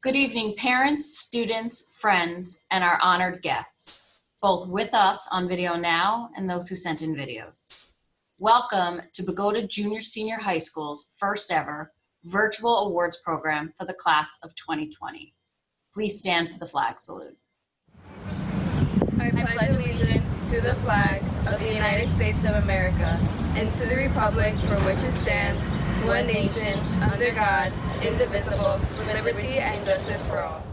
Good evening, parents, students, friends, and our honored guests, both with us on video now and those who sent in videos. Welcome to Bogota Junior Senior High School's first ever virtual awards program for the class of 2020. Please stand for the flag salute. I pledge allegiance to the flag of the United States of America and to the republic for which it stands, one nation, under God, indivisible, with liberty and justice for all.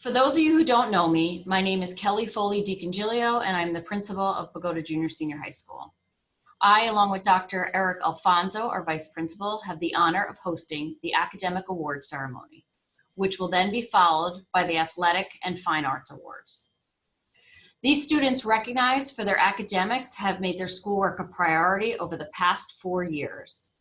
For those of you who don't know me, my name is Kelly Foley DiCongilio, and I'm the principal of Bogota Junior Senior High School. I, along with Dr. Eric Alfonso, our vice principal, have the honor of hosting the academic award ceremony, which will then be followed by the athletic and fine arts awards. These students, recognized for their academics, have made their schoolwork a priority over the past 4 years.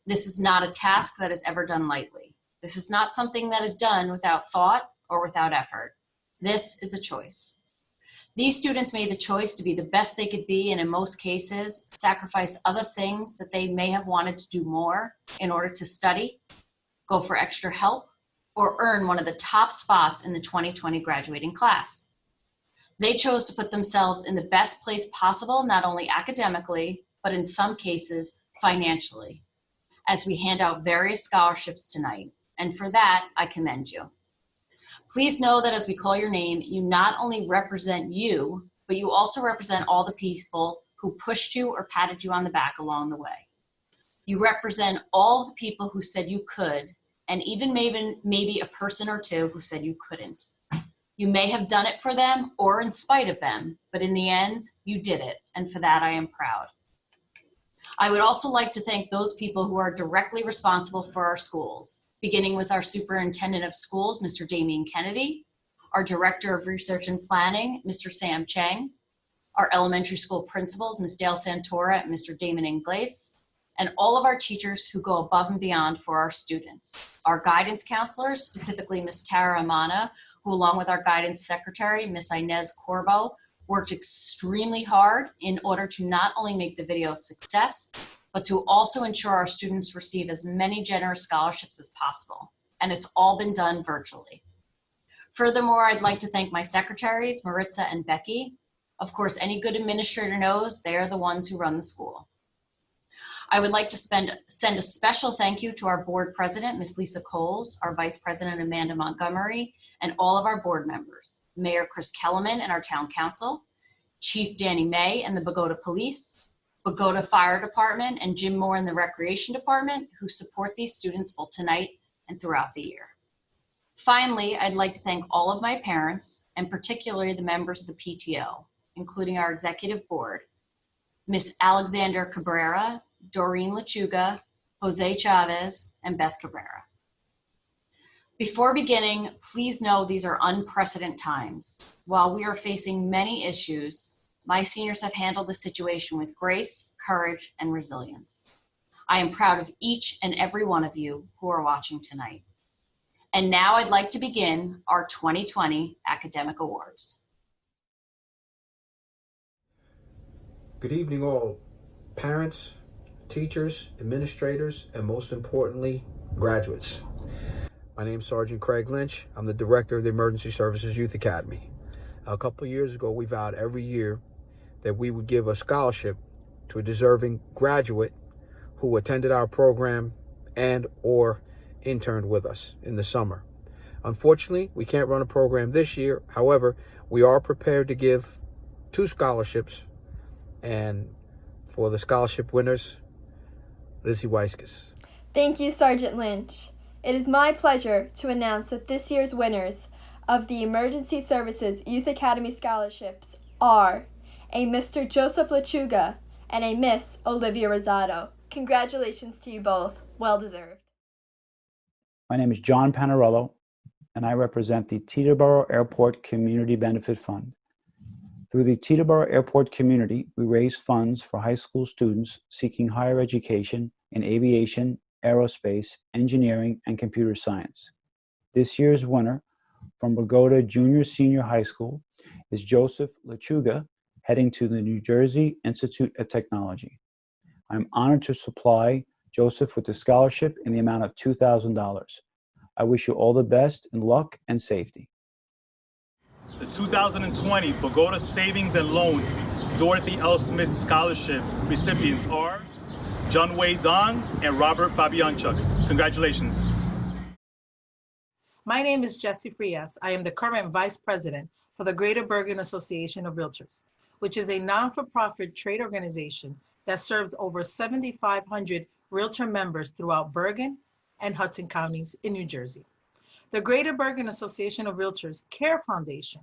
This is not a task that is ever done lightly. This is not something that is done without thought or without effort. This is a choice. These students made the choice to be the best they could be, and in most cases, sacrificed other things that they may have wanted to do more in order to study, go for extra help, or earn one of the top spots in the 2020 graduating class. They chose to put themselves in the best place possible, not only academically, but in some cases financially, as we hand out various scholarships tonight. And for that, I commend you. Please know that as we call your name, you not only represent you, but you also represent all the people who pushed you or patted you on the back along the way. You represent all the people who said you could, and even maybe a person or two who said you couldn't. You may have done it for them or in spite of them, but in the end, you did it, and for that I am proud. I would also like to thank those people who are directly responsible for our schools, beginning with our Superintendent of Schools, Mr. Damian Kennedy, our Director of Research and Planning, Mr. Sam Chang, our elementary school principals, Ms. Dale Santora and Mr. Damon Ingles, and all of our teachers who go above and beyond for our students. Our guidance counselors, specifically Ms. Tara Amana, who along with our guidance secretary, Ms. Inez Corbo, worked extremely hard in order to not only make the video a success, but to also ensure our students receive as many generous scholarships as possible. And it's all been done virtually. Furthermore, I'd like to thank my secretaries, Maritza and Becky. Of course, any good administrator knows they are the ones who run the school. I would like to send a special thank you to our board president, Ms. Lisa Coles, our vice president, Amanda Montgomery, and all of our board members, Mayor Chris Kellerman and our town council, Chief Danny May and the Bogota Police, Bogota Fire Department, and Jim Moore in the Recreation Department, who support these students both tonight and throughout the year. Finally, I'd like to thank all of my parents, and particularly the members of the PTO, including our executive board, Ms. Alexander Cabrera, Doreen Lechuga, Jose Chavez, and Beth Cabrera. Before beginning, please know these are unprecedented times. While we are facing many issues, my seniors have handled the situation with grace, courage, and resilience. I am proud of each and every one of you who are watching tonight. And now I'd like to begin our 2020 Academic Awards. Good evening all parents, teachers, administrators, and most importantly, graduates. My name is Sergeant Craig Lynch. I'm the director of the Emergency Services Youth Academy. A couple of years ago, we vowed every year that we would give a scholarship to a deserving graduate who attended our program and or interned with us in the summer. Unfortunately, we can't run a program this year. However, we are prepared to give 2 scholarships, and for the scholarship winners, Lizzie Weiskes. Thank you, Sergeant Lynch. It is my pleasure to announce that this year's winners of the Emergency Services Youth Academy scholarships are a Mr. Joseph Lechuga and a Miss Olivia Rosado. Congratulations to you both. Well deserved. My name is John Panarello, and I represent the Teterboro Airport Community Benefit Fund. Through the Teterboro Airport community, we raise funds for high school students seeking higher education in aviation, aerospace, engineering, and computer science. This year's winner from Bogota Junior Senior High School is Joseph Lechuga, heading to the New Jersey Institute of Technology. I'm honored to supply Joseph with the scholarship in the amount of $2,000. I wish you all the best in luck and safety. The 2020 Bogota Savings and Loan Dorothy L. Smith Scholarship recipients are John Wei Dong and Robert Fabianchuk. Congratulations. My name is Jessie Frias. I am the current Vice President for the Greater Bergen Association of Realtors, which is a non-for-profit trade organization that serves over 7,500 realtor members throughout Bergen and Hudson counties in New Jersey. The Greater Bergen Association of Realtors Care Foundation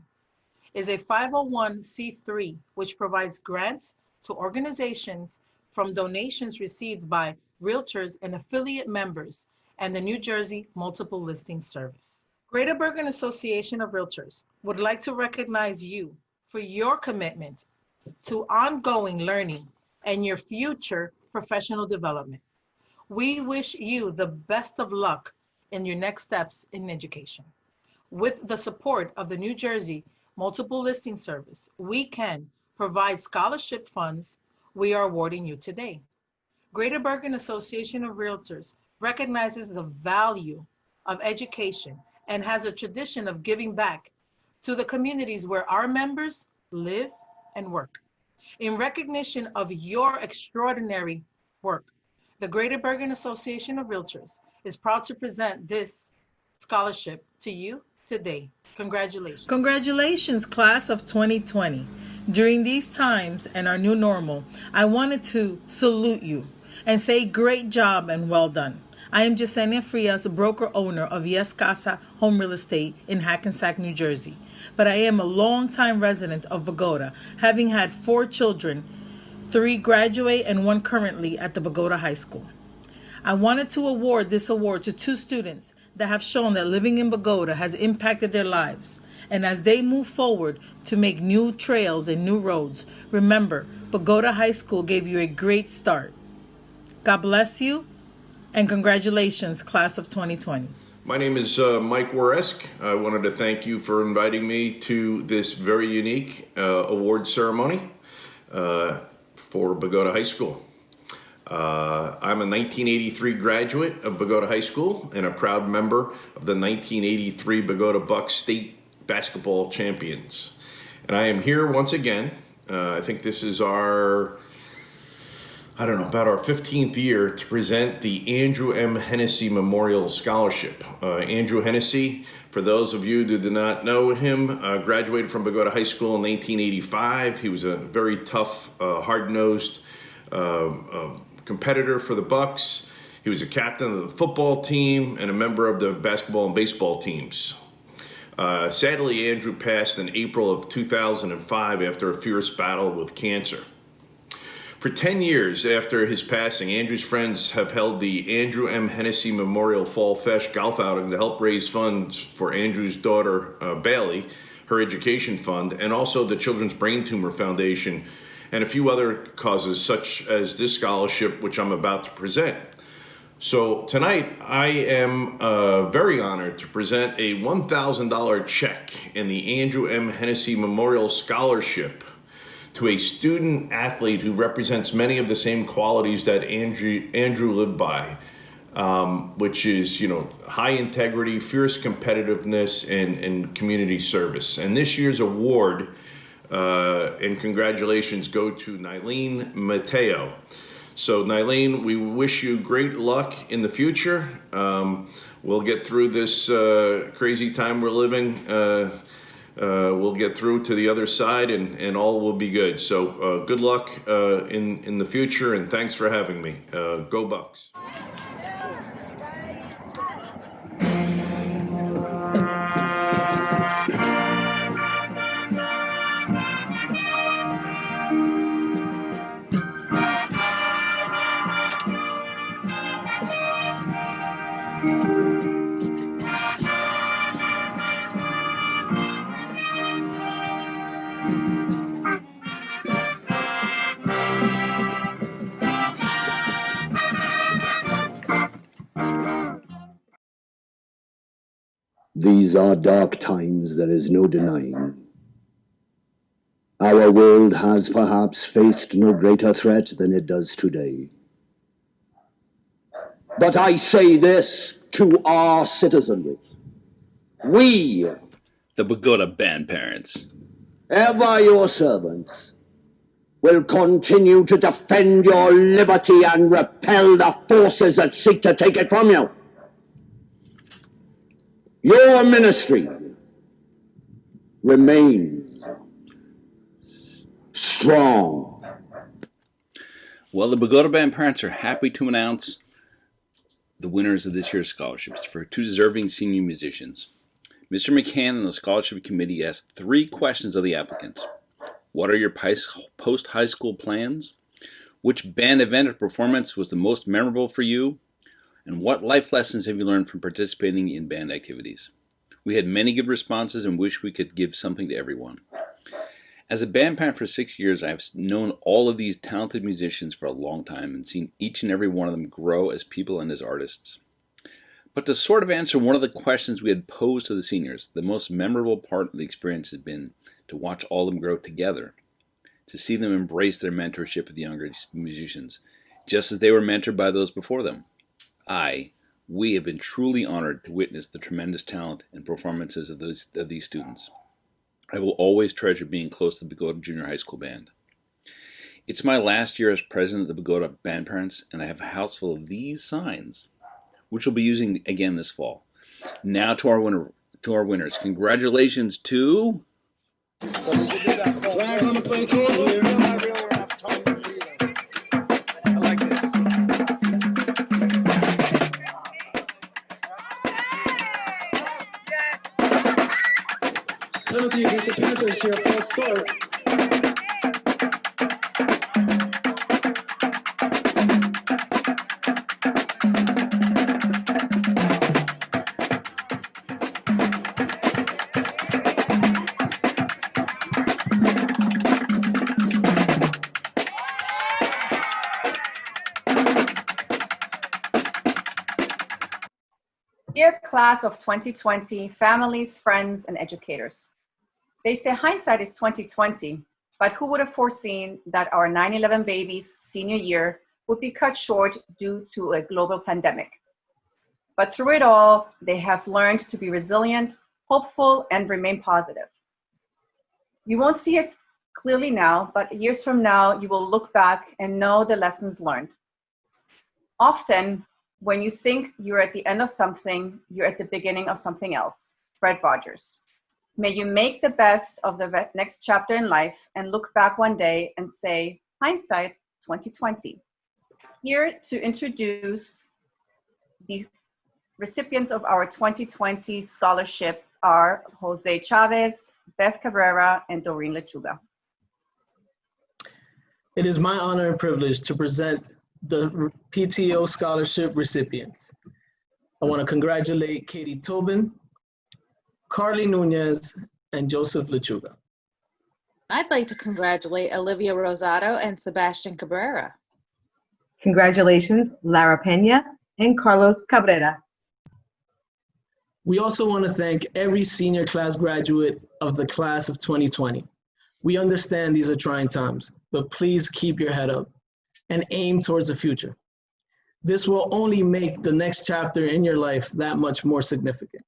is a 501c3 which provides grants to organizations from donations received by realtors and affiliate members and the New Jersey Multiple Listing Service. Greater Bergen Association of Realtors would like to recognize you for your commitment to ongoing learning and your future professional development. We wish you the best of luck in your next steps in education. With the support of the New Jersey Multiple Listing Service, we can provide scholarship funds we are awarding you today. Greater Bergen Association of Realtors recognizes the value of education and has a tradition of giving back to the communities where our members live and work. In recognition of your extraordinary work, the Greater Bergen Association of Realtors is proud to present this scholarship to you today. Congratulations. Congratulations, class of 2020. During these times and our new normal, I wanted to salute you and say great job and well done. I am Jasenia Frias, broker owner of Yes Casa Home Real Estate in Hackensack, New Jersey. But I am a longtime resident of Bogota, having had 4 children, 3 graduate and 1 currently at the Bogota High School. I wanted to award this award to 2 students that have shown that living in Bogota has impacted their lives. And as they move forward to make new trails and new roads, remember, Bogota High School gave you a great start. God bless you, and congratulations, class of 2020. My name is Mike Waresk. I wanted to thank you for inviting me to this very unique award ceremony for Bogota High School. I'm a 1983 graduate of Bogota High School and a proud member of the 1983 Bogota Bucks State Basketball Champions. And I am here once again. I think this is about our 15th year to present the Andrew M. Hennessy Memorial Scholarship. Andrew Hennessy, for those of you that do not know him, graduated from Bogota High School in 1985. He was a very tough, hard-nosed competitor for the Bucks. He was a captain of the football team and a member of the basketball and baseball teams. Sadly, Andrew passed in April of 2005 after a fierce battle with cancer. For 10 years after his passing, Andrew's friends have held the Andrew M. Hennessy Memorial Fall Fest golf outing to help raise funds for Andrew's daughter, Bailey, her education fund, and also the Children's Brain Tumor Foundation, and a few other causes such as this scholarship, which I'm about to present. So tonight, I am very honored to present a $1,000 check in the Andrew M. Hennessy Memorial Scholarship to a student athlete who represents many of the same qualities that Andrew lived by, which is, high integrity, fierce competitiveness, and community service. And this year's award, and congratulations, go to Nylene Mateo. So Nylene, we wish you great luck in the future. We'll get through this crazy time we're living. We'll get through to the other side, and all will be good. So good luck in the future, and thanks for having me. Go Bucks. These are dark times, there is no denying. Our world has perhaps faced no greater threat than it does today. But I say this to our citizenry. We, The Bogota band parents. ever your servants, will continue to defend your liberty and repel the forces that seek to take it from you. Your ministry remains strong. Well, the Bogota band parents are happy to announce the winners of this year's scholarships for two deserving senior musicians. Mr. McCann and the scholarship committee asked 3 questions of the applicants. What are your post-high school plans? Which band event or performance was the most memorable for you? And what life lessons have you learned from participating in band activities? We had many good responses and wish we could give something to everyone. As a band parent for 6 years, I have known all of these talented musicians for a long time and seen each and every one of them grow as people and as artists. But to sort of answer one of the questions we had posed to the seniors, the most memorable part of the experience has been to watch all of them grow together, to see them embrace their mentorship of the younger musicians, just as they were mentored by those before them. We have been truly honored to witness the tremendous talent and performances of these students. I will always treasure being close to the Bogota Junior High School Band. It's my last year as president of the Bogota Band Parents, and I have a house full of these signs, which we'll be using again this fall. Now to our winners. Congratulations to... Flag on the plate here. I like this. Penalty against the Panthers here, false start. Dear class of 2020, families, friends, and educators. They say hindsight is 2020, but who would have foreseen that our 9/11 babies' senior year would be cut short due to a global pandemic. But through it all, they have learned to be resilient, hopeful, and remain positive. You won't see it clearly now, but years from now, you will look back and know the lessons learned. Often, when you think you're at the end of something, you're at the beginning of something else. Fred Rogers. May you make the best of the next chapter in life and look back one day and say, hindsight 2020. Here to introduce the recipients of our 2020 scholarship are Jose Chavez, Beth Cabrera, and Doreen Lechuga. It is my honor and privilege to present the PTO scholarship recipients. I want to congratulate Katie Tobin, Carly Nunez, and Joseph Lechuga. I'd like to congratulate Olivia Rosado and Sebastian Cabrera. Congratulations, Lara Pena and Carlos Cabrera. We also want to thank every senior class graduate of the class of 2020. We understand these are trying times, but please keep your head up and aim towards the future. This will only make the next chapter in your life that much more significant.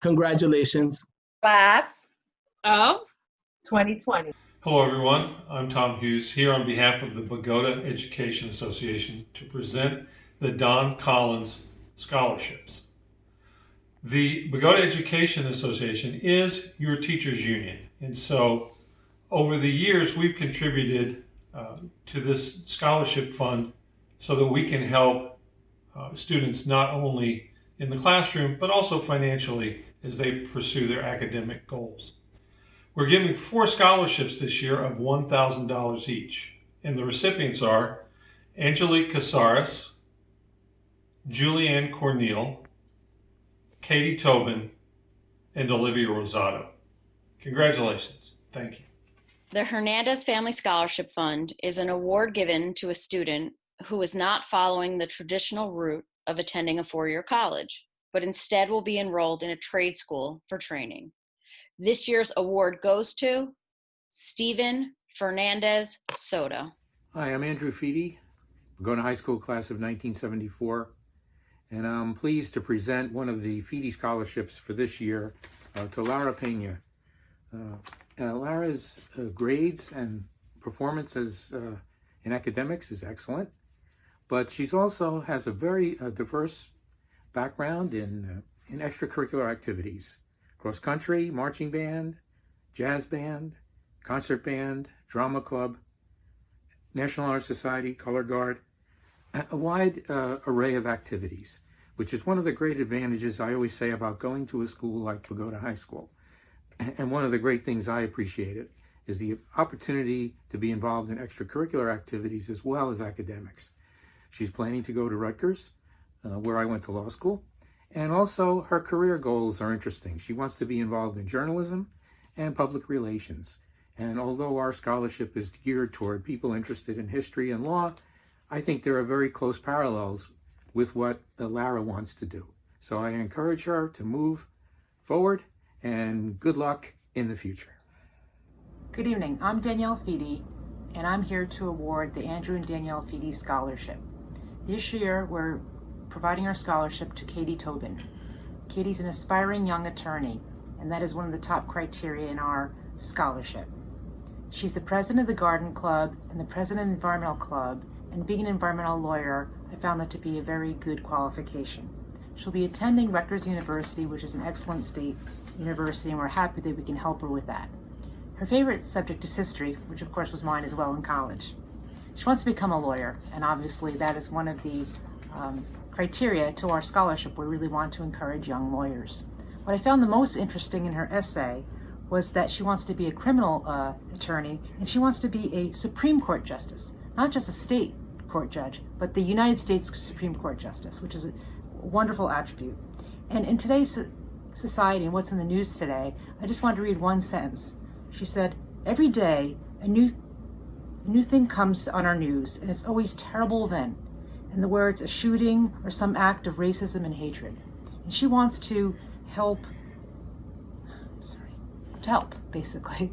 Congratulations. Class of 2020. Hello everyone, I'm Tom Hughes here on behalf of the Bogota Education Association to present the Don Collins Scholarships. The Bogota Education Association is your teachers union, and so over the years we've contributed to this scholarship fund so that we can help students not only in the classroom but also financially as they pursue their academic goals. We're giving 4 scholarships this year of $1,000 each, and the recipients are Angelique Casares, Julianne Cornell, Katie Tobin, and Olivia Rosado. Congratulations. Thank you. The Hernandez Family Scholarship Fund is an award given to a student who is not following the traditional route of attending a 4-year college, but instead will be enrolled in a trade school for training. This year's award goes to Stephen Fernandez Soto. Hi, I'm Andrew Feedy, Bogota High School class of 1974. And I'm pleased to present one of the FIDE scholarships for this year to Lara Pena. Lara's grades and performance in academics is excellent, but she's also has a very diverse background in extracurricular activities: cross country, marching band, jazz band, concert band, drama club, National Honor Society, color guard, a wide array of activities, which is one of the great advantages I always say about going to a school like Bogota High School. And one of the great things I appreciated is the opportunity to be involved in extracurricular activities as well as academics. She's planning to go to Rutgers, where I went to law school, and also her career goals are interesting. She wants to be involved in journalism and public relations. And although our scholarship is geared toward people interested in history and law, I think there are very close parallels with what Lara wants to do. So I encourage her to move forward, and good luck in the future. Good evening. I'm Danielle Fide, and I'm here to award the Andrew and Danielle Fide Scholarship. This year, we're providing our scholarship to Katie Tobin. Katie's an aspiring young attorney, and that is one of the top criteria in our scholarship. She's the president of the Garden Club and the president of the Environmental Club, and being an environmental lawyer, I found that to be a very good qualification. She'll be attending Rutgers University, which is an excellent state university, and we're happy that we can help her with that. Her favorite subject is history, which of course was mine as well in college. She wants to become a lawyer, and obviously that is one of the criteria to our scholarship. We really want to encourage young lawyers. What I found the most interesting in her essay was that she wants to be a criminal attorney, and she wants to be a Supreme Court justice, not just a state court judge, but the United States Supreme Court justice, which is a wonderful attribute. And in today's society and what's in the news today, I just want to read one sentence. She said, "Every day a new thing comes on our news, and it's always terrible event, and the words a shooting or some act of racism and hatred." And she wants to help, basically.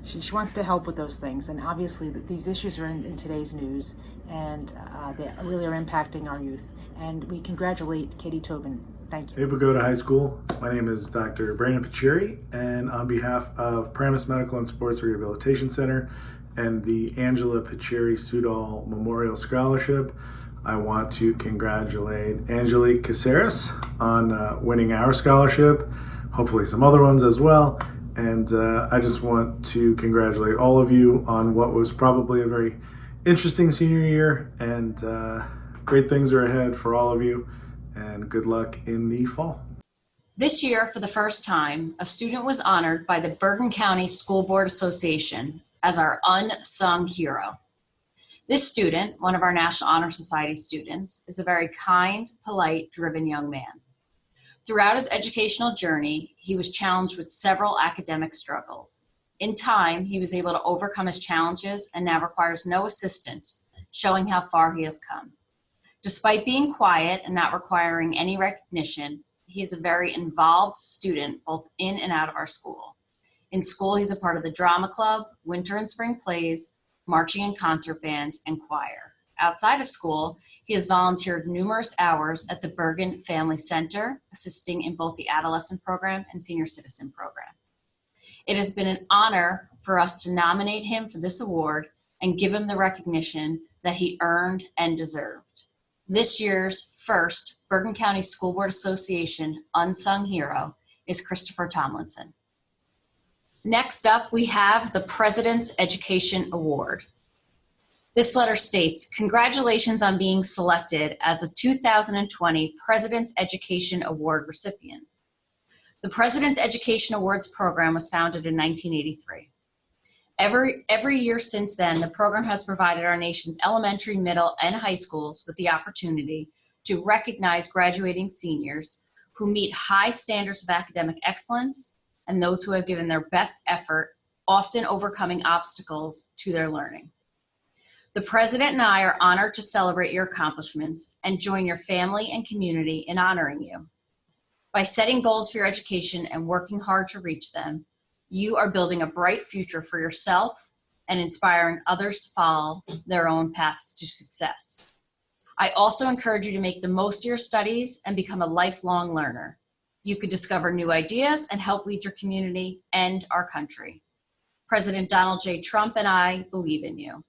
She wants to help with those things, and obviously these issues are in today's news, and they really are impacting our youth. And we congratulate Katie Tobin. Thank you. Hey, Bogota High School. My name is Dr. Brandon Pachiri, and on behalf of Paramus Medical and Sports Rehabilitation Center and the Angela Pachiri-Sudol Memorial Scholarship, I want to congratulate Angelique Caceres on winning our scholarship, hopefully some other ones as well. And I just want to congratulate all of you on what was probably a very interesting senior year, and great things are ahead for all of you, and good luck in the fall. This year, for the first time, a student was honored by the Bergen County School Board Association as our unsung hero. This student, one of our National Honor Society students, is a very kind, polite, driven young man. Throughout his educational journey, he was challenged with several academic struggles. In time, he was able to overcome his challenges and now requires no assistance, showing how far he has come. Despite being quiet and not requiring any recognition, he is a very involved student both in and out of our school. In school, he's a part of the drama club, winter and spring plays, marching and concert band, and choir. Outside of school, he has volunteered numerous hours at the Bergen Family Center, assisting in both the adolescent program and senior citizen program. It has been an honor for us to nominate him for this award and give him the recognition that he earned and deserved. This year's first Bergen County School Board Association Unsung Hero is Christopher Tomlinson. Next up, we have the President's Education Award. This letter states, "Congratulations on being selected as a 2020 President's Education Award recipient." The President's Education Awards program was founded in 1983. Every year since then, the program has provided our nation's elementary, middle, and high schools with the opportunity to recognize graduating seniors who meet high standards of academic excellence and those who have given their best effort, often overcoming obstacles to their learning. The President and I are honored to celebrate your accomplishments and join your family and community in honoring you. By setting goals for your education and working hard to reach them, you are building a bright future for yourself and inspiring others to follow their own paths to success. I also encourage you to make the most of your studies and become a lifelong learner. You could discover new ideas and help lead your community and our country. President Donald J. Trump and I believe in you.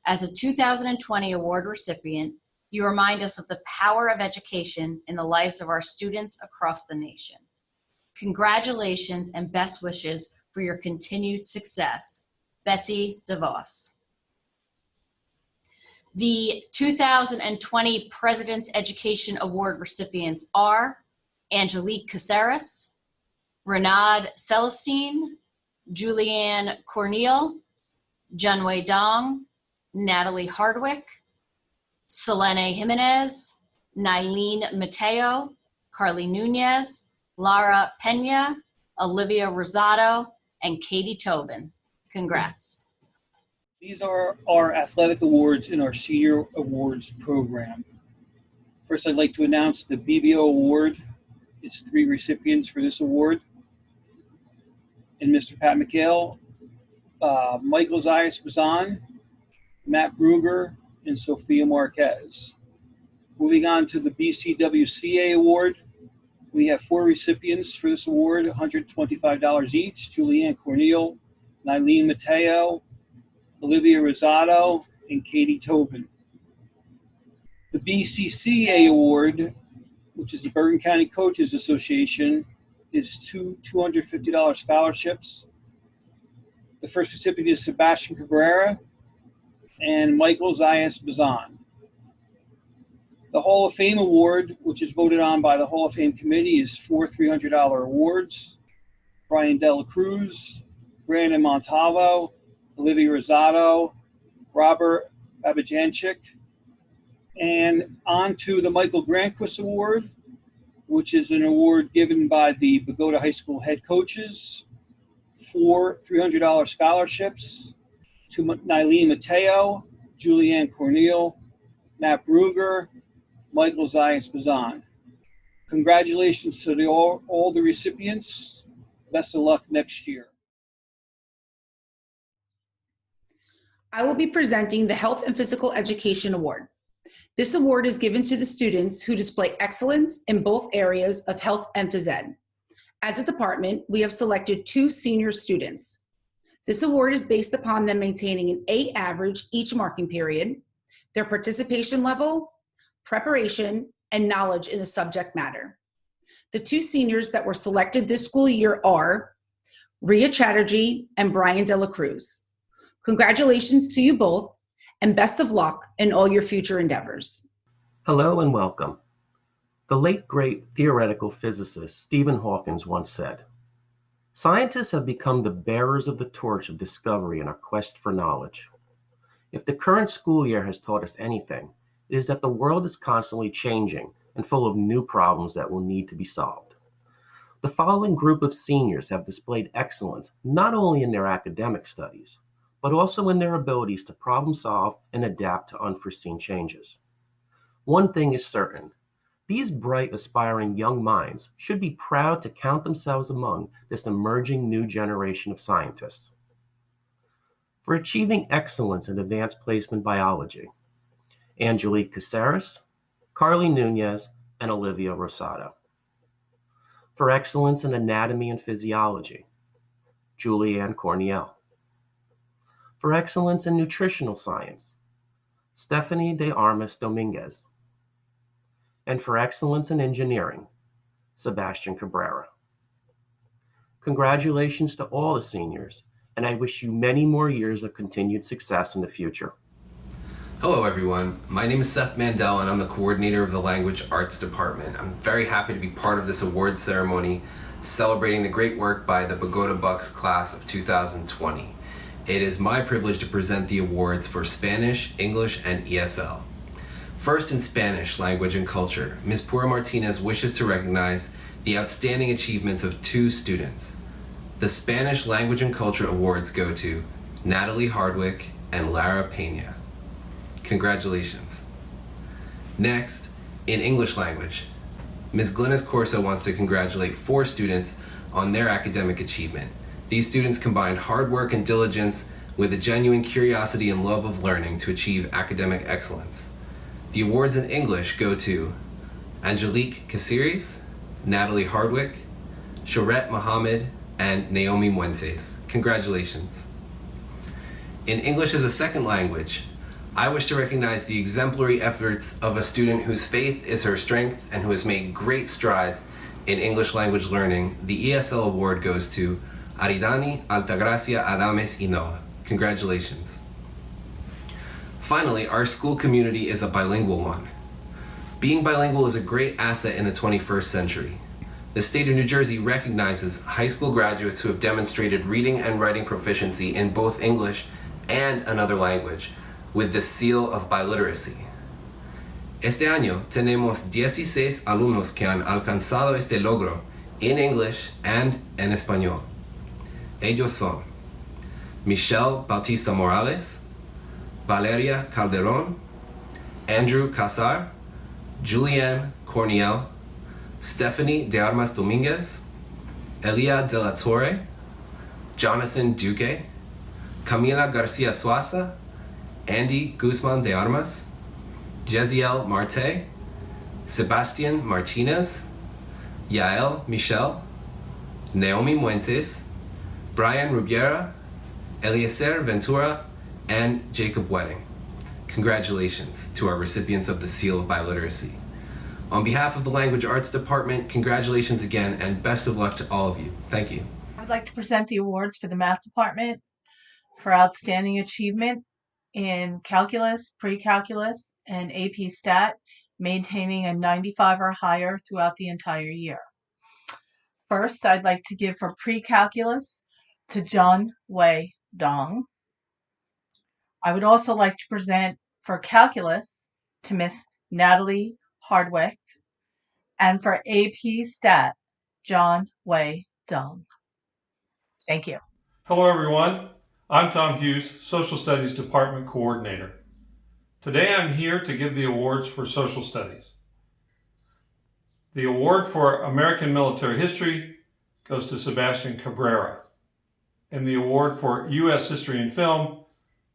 As a 2020 award recipient, you remind us of the power of education in the lives of our students across the nation. Congratulations and best wishes for your continued success. Betsy DeVos. The 2020 President's Education Award recipients are Angelique Caceres, Renaud Celestine, Julianne Corneal, Junwei Dong, Natalie Hardwick, Selene Jimenez, Nylene Mateo, Carly Nunez, Lara Pena, Olivia Rosado, and Katie Tobin. Congrats. These are our athletic awards in our senior awards program. First, I'd like to announce the BBO award. It's 3 recipients for this award. And Mr. Pat McHale, Michael Zayas-Bazan, Matt Bruger, and Sophia Marquez. Moving on to the BCWCA award, we have 4 recipients for this award, $125 each: Julianne Corneal, Nylene Mateo, Olivia Rosado, and Katie Tobin. The BCCA award, which is the Bergen County Coaches Association, is 2 $250 scholarships. The first recipient is Sebastian Cabrera and Michael Zayas-Bazan. The Hall of Fame award, which is voted on by the Hall of Fame committee, is 4 $300 awards: Brian Dela Cruz, Brandon Montalvo, Olivia Rosado, Robert Babajanchik. And on to the Michael Granquist Award, which is an award given by the Bogota High School head coaches. 4 $300 scholarships to Nylene Mateo, Julianne Corneal, Matt Bruger, Michael Zayas-Bazan. Congratulations to all the recipients. Best of luck next year. I will be presenting the Health and Physical Education Award. This award is given to the students who display excellence in both areas of health and phys ed. As a department, we have selected 2 senior students. This award is based upon them maintaining an A average each marking period, their participation level, preparation, and knowledge in the subject matter. The 2 seniors that were selected this school year are Ria Chatterjee and Brian Dela Cruz. Congratulations to you both, and best of luck in all your future endeavors. Hello and welcome. The late great theoretical physicist Stephen Hawking once said, "Scientists have become the bearers of the torch of discovery in our quest for knowledge." If the current school year has taught us anything, it is that the world is constantly changing and full of new problems that will need to be solved. The following group of seniors have displayed excellence not only in their academic studies, but also in their abilities to problem solve and adapt to unforeseen changes. One thing is certain: these bright, aspiring young minds should be proud to count themselves among this emerging new generation of scientists. For achieving excellence in advanced placement biology, Angelique Caceres, Carly Nunez, and Olivia Rosado. For excellence in anatomy and physiology, Julianne Corneal. For excellence in nutritional science, Stephanie de Armas Dominguez. And for excellence in engineering, Sebastian Cabrera. Congratulations to all the seniors, and I wish you many more years of continued success in the future. Hello everyone, my name is Seth Mandel and I'm the coordinator of the Language Arts Department. I'm very happy to be part of this awards ceremony celebrating the great work by the Bogota Bucks class of 2020. It is my privilege to present the awards for Spanish, English, and ESL. First, in Spanish, Language and Culture, Ms. Pura Martinez wishes to recognize the outstanding achievements of 2 students. The Spanish Language and Culture awards go to Natalie Hardwick and Lara Pena. Congratulations. Next, in English language, Ms. Glynis Corso wants to congratulate 4 students on their academic achievement. These students combined hard work and diligence with a genuine curiosity and love of learning to achieve academic excellence. The awards in English go to Angelique Casiris, Natalie Hardwick, Shoret Mohammed, and Naomi Muentes. Congratulations. In English as a second language, I wish to recognize the exemplary efforts of a student whose faith is her strength and who has made great strides in English language learning. The ESL award goes to Aridani Altagracia Adames Inoa. Congratulations. Finally, our school community is a bilingual one. Being bilingual is a great asset in the 21st century. The state of New Jersey recognizes high school graduates who have demonstrated reading and writing proficiency in both English and another language with the seal of biliteracy. Este año tenemos 16 alumnos que han alcanzado este logro en English and en español. Ellos son Michelle Bautista Morales, Valeria Calderón, Andrew Casar, Julianne Corniel, Stephanie de Armas Dominguez, Elia de la Torre, Jonathan Duque, Camila Garcia Suaza, Andy Guzman de Armas, Jeziel Marte, Sebastian Martinez, Yael Michel, Naomi Muentes, Brian Rubiera, Eliezer Ventura, and Jacob Wedding. Congratulations to our recipients of the Seal of Biliteracy. On behalf of the Language Arts Department, congratulations again and best of luck to all of you. Thank you. I would like to present the awards for the Math Department for outstanding achievement in calculus, pre-calculus, and AP Stat, maintaining a 95 or higher throughout the entire year. First, I'd like to give for pre-calculus to John Wei Dong. I would also like to present for calculus to Miss Natalie Hardwick, and for AP Stat, John Wei Dong. Thank you. Hello everyone, I'm Tom Hughes, Social Studies Department Coordinator. Today I'm here to give the awards for Social Studies. The award for American Military History goes to Sebastian Cabrera, and the award for U.S. History and Film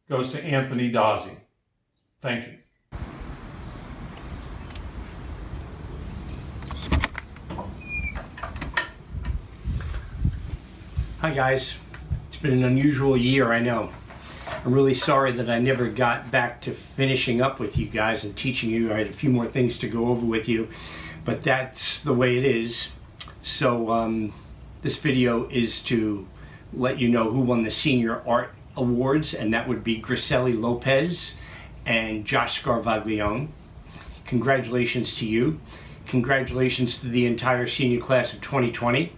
goes to Anthony Dazzi. Thank you. Hi guys, it's been an unusual year, I know. I'm really sorry that I never got back to finishing up with you guys and teaching you. I had a few more things to go over with you, but that's the way it is. So this video is to let you know who won the Senior Art Awards, and that would be Griseli Lopez and Josh Scarvaglione. Congratulations to you. Congratulations to the entire senior class of 2020.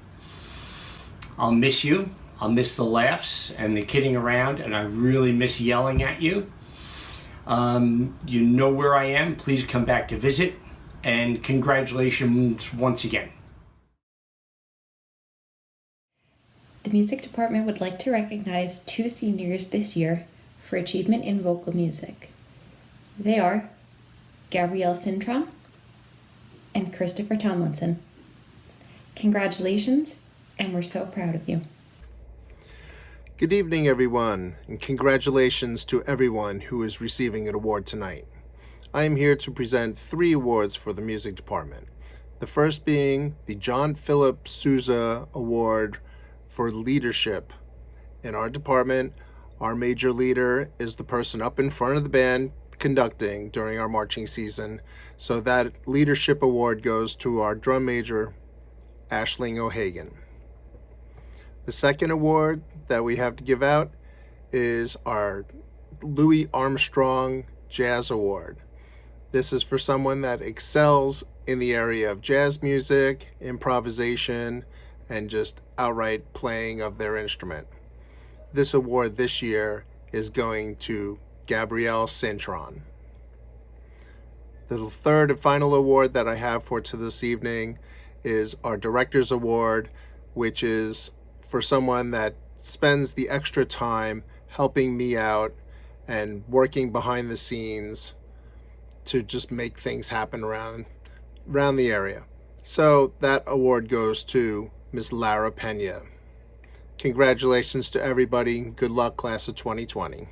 I'll miss you. I'll miss the laughs and the kidding around, and I really miss yelling at you. You know where I am. Please come back to visit, and congratulations once again. The music department would like to recognize 2 seniors this year for achievement in vocal music. They are Gabrielle Cintron and Christopher Tomlinson. Congratulations, and we're so proud of you. Good evening, everyone, and congratulations to everyone who is receiving an award tonight. I am here to present 3 awards for the music department. The first being the John Philip Sousa Award for Leadership. In our department, our major leader is the person up in front of the band conducting during our marching season, so that leadership award goes to our drum major, Ashling O'Hagan. The second award that we have to give out is our Louis Armstrong Jazz Award. This is for someone that excels in the area of jazz music, improvisation, and just outright playing of their instrument. This award this year is going to Gabrielle Cintron. The third and final award that I have for this evening is our Director's Award, which is for someone that spends the extra time helping me out and working behind the scenes to just make things happen around the area. So that award goes to Ms. Lara Pena. Congratulations to everybody. Good luck, class of 2020.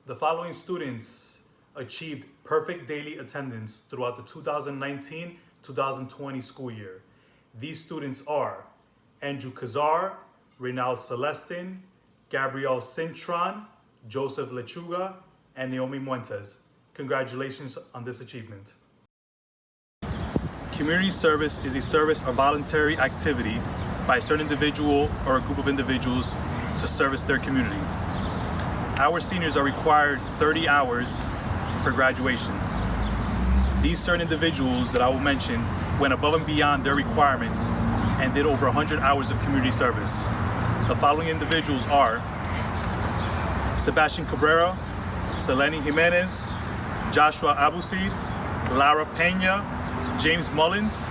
The following students achieved perfect daily attendance throughout the 2019-2020 school year. These students are Andrew Kazar, Reynald Celestin, Gabrielle Cintron, Joseph Lechuga, and Naomi Muentes. Congratulations on this achievement. Community service is a service or voluntary activity by a certain individual or a group of individuals to service their community. Our seniors are required 30 hours for graduation. These certain individuals that I will mention went above and beyond their requirements and did over 100 hours of community service. The following individuals are Sebastian Cabrera, Selene Jimenez, Joshua Abusid, Lara Pena, James Mullins,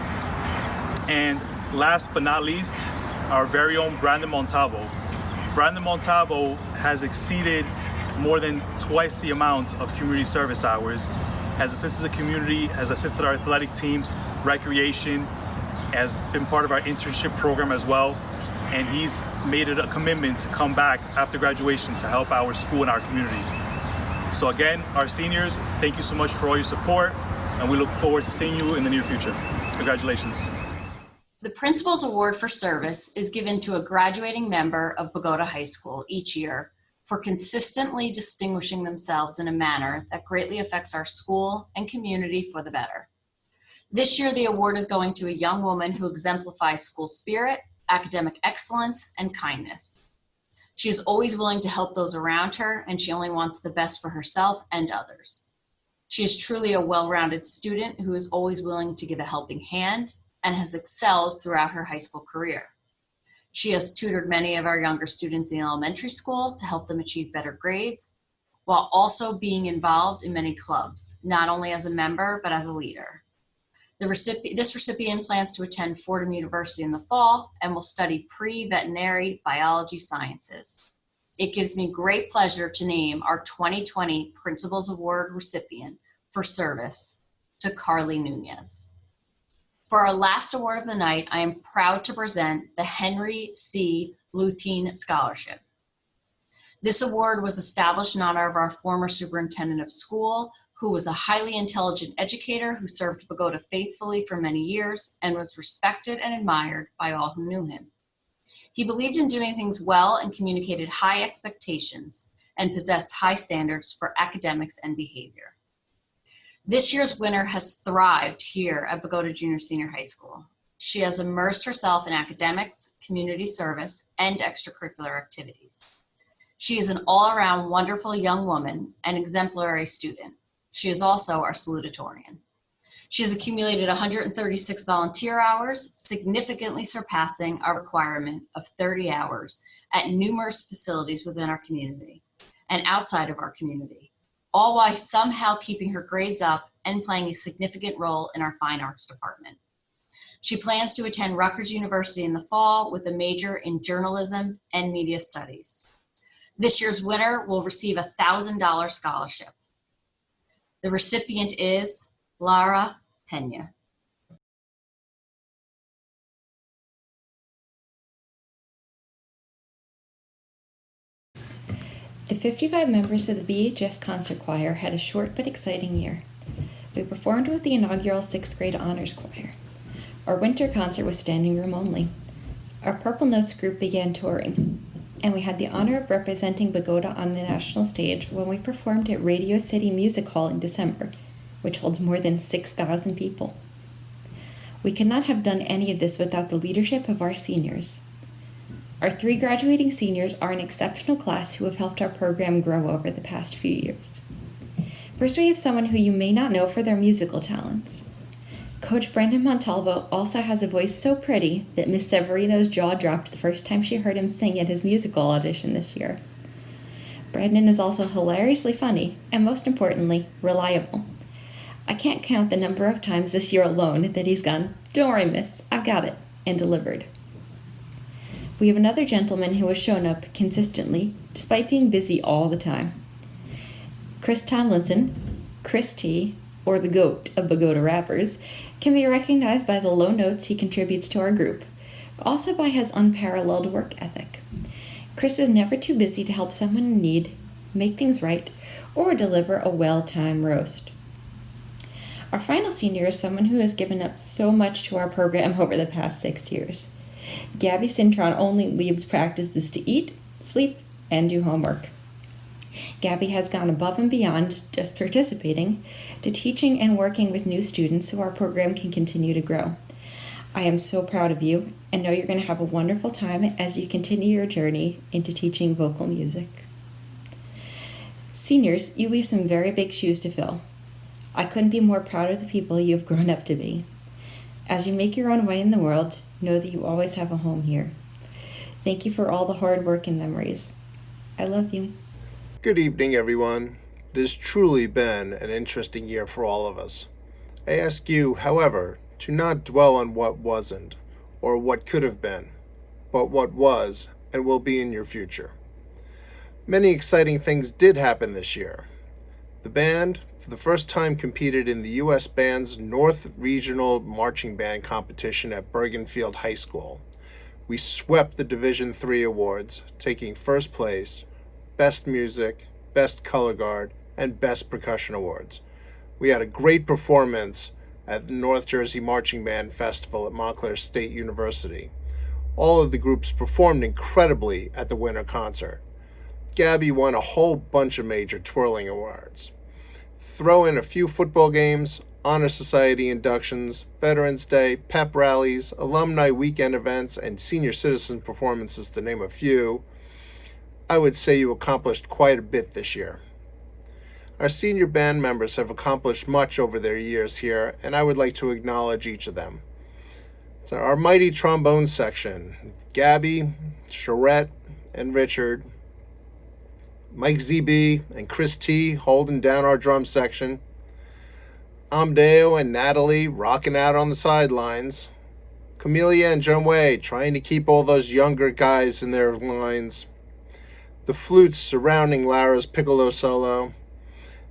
and last but not least, our very own Brandon Montalvo. Brandon Montalvo has exceeded more than twice the amount of community service hours, has assisted the community, has assisted our athletic teams, recreation, has been part of our internship program as well, and he's made it a commitment to come back after graduation to help our school and our community. So again, our seniors, thank you so much for all your support, and we look forward to seeing you in the near future. Congratulations. The Principal's Award for Service is given to a graduating member of Bogota High School each year for consistently distinguishing themselves in a manner that greatly affects our school and community for the better. This year, the award is going to a young woman who exemplifies school spirit, academic excellence, and kindness. She is always willing to help those around her, and she only wants the best for herself and others. She is truly a well-rounded student who is always willing to give a helping hand and has excelled throughout her high school career. She has tutored many of our younger students in elementary school to help them achieve better grades, while also being involved in many clubs, not only as a member, but as a leader. This recipient plans to attend Fordham University in the fall and will study pre-veterinary biology sciences. It gives me great pleasure to name our 2020 Principal's Award recipient for service to Carly Nunez. For our last award of the night, I am proud to present the Henry C. Lutein Scholarship. This award was established in honor of our former superintendent of school, who was a highly intelligent educator who served Bogota faithfully for many years and was respected and admired by all who knew him. He believed in doing things well and communicated high expectations and possessed high standards for academics and behavior. This year's winner has thrived here at Bogota Junior Senior High School. She has immersed herself in academics, community service, and extracurricular activities. She is an all-around wonderful young woman and exemplary student. She is also our salutatorian. She has accumulated 136 volunteer hours, significantly surpassing our requirement of 30 hours at numerous facilities within our community and outside of our community, all while somehow keeping her grades up and playing a significant role in our fine arts department. She plans to attend Rutgers University in the fall with a major in journalism and media studies. This year's winner will receive a $1,000 scholarship. The recipient is Lara Pena. The 55 members of the BHS Concert Choir had a short but exciting year. We performed with the inaugural 6th grade honors choir. Our winter concert was standing room only. Our Purple Notes group began touring, and we had the honor of representing Bogota on the national stage when we performed at Radio City Music Hall in December, which holds more than 6,000 people. We could not have done any of this without the leadership of our seniors. Our 3 graduating seniors are an exceptional class who have helped our program grow over the past few years. First, we have someone who you may not know for their musical talents. Coach Brandon Montalvo also has a voice so pretty that Miss Severino's jaw dropped the first time she heard him sing at his musical audition this year. Brandon is also hilariously funny, and most importantly, reliable. I can't count the number of times this year alone that he's gone, "Don't worry, miss, I've got it," and delivered. We have another gentleman who has shown up consistently, despite being busy all the time. Chris Tomlinson, Chris T, or the GOAT of Bogota rappers, can be recognized by the low notes he contributes to our group, but also by his unparalleled work ethic. Chris is never too busy to help someone in need, make things right, or deliver a well-timed roast. Our final senior is someone who has given up so much to our program over the past 6 years. Gabby Cintron only leaves practices to eat, sleep, and do homework. Gabby has gone above and beyond just participating to teaching and working with new students so our program can continue to grow. I am so proud of you and know you're going to have a wonderful time as you continue your journey into teaching vocal music. Seniors, you leave some very big shoes to fill. I couldn't be more proud of the people you have grown up to be. As you make your own way in the world, know that you always have a home here. Thank you for all the hard work and memories. I love you. Good evening, everyone. It has truly been an interesting year for all of us. I ask you, however, to not dwell on what wasn't or what could have been, but what was and will be in your future. Many exciting things did happen this year. The band, for the first time, competed in the U.S. Band's North Regional Marching Band competition at Bergenfield High School. We swept the Division III awards, taking first place, Best Music, Best Color Guard, and Best Percussion awards. We had a great performance at the North Jersey Marching Band Festival at Montclair State University. All of the groups performed incredibly at the winter concert. Gabby won a whole bunch of major twirling awards. Throw in a few football games, honor society inductions, Veterans Day, pep rallies, alumni weekend events, and senior citizen performances, to name a few. I would say you accomplished quite a bit this year. Our senior band members have accomplished much over their years here, and I would like to acknowledge each of them. So our mighty trombone section, Gabby, Charette, and Richard, Mike ZB and Chris T holding down our drum section, Amdeo and Natalie rocking out on the sidelines, Camelia and John Way trying to keep all those younger guys in their lines, the flutes surrounding Lara's piccolo solo,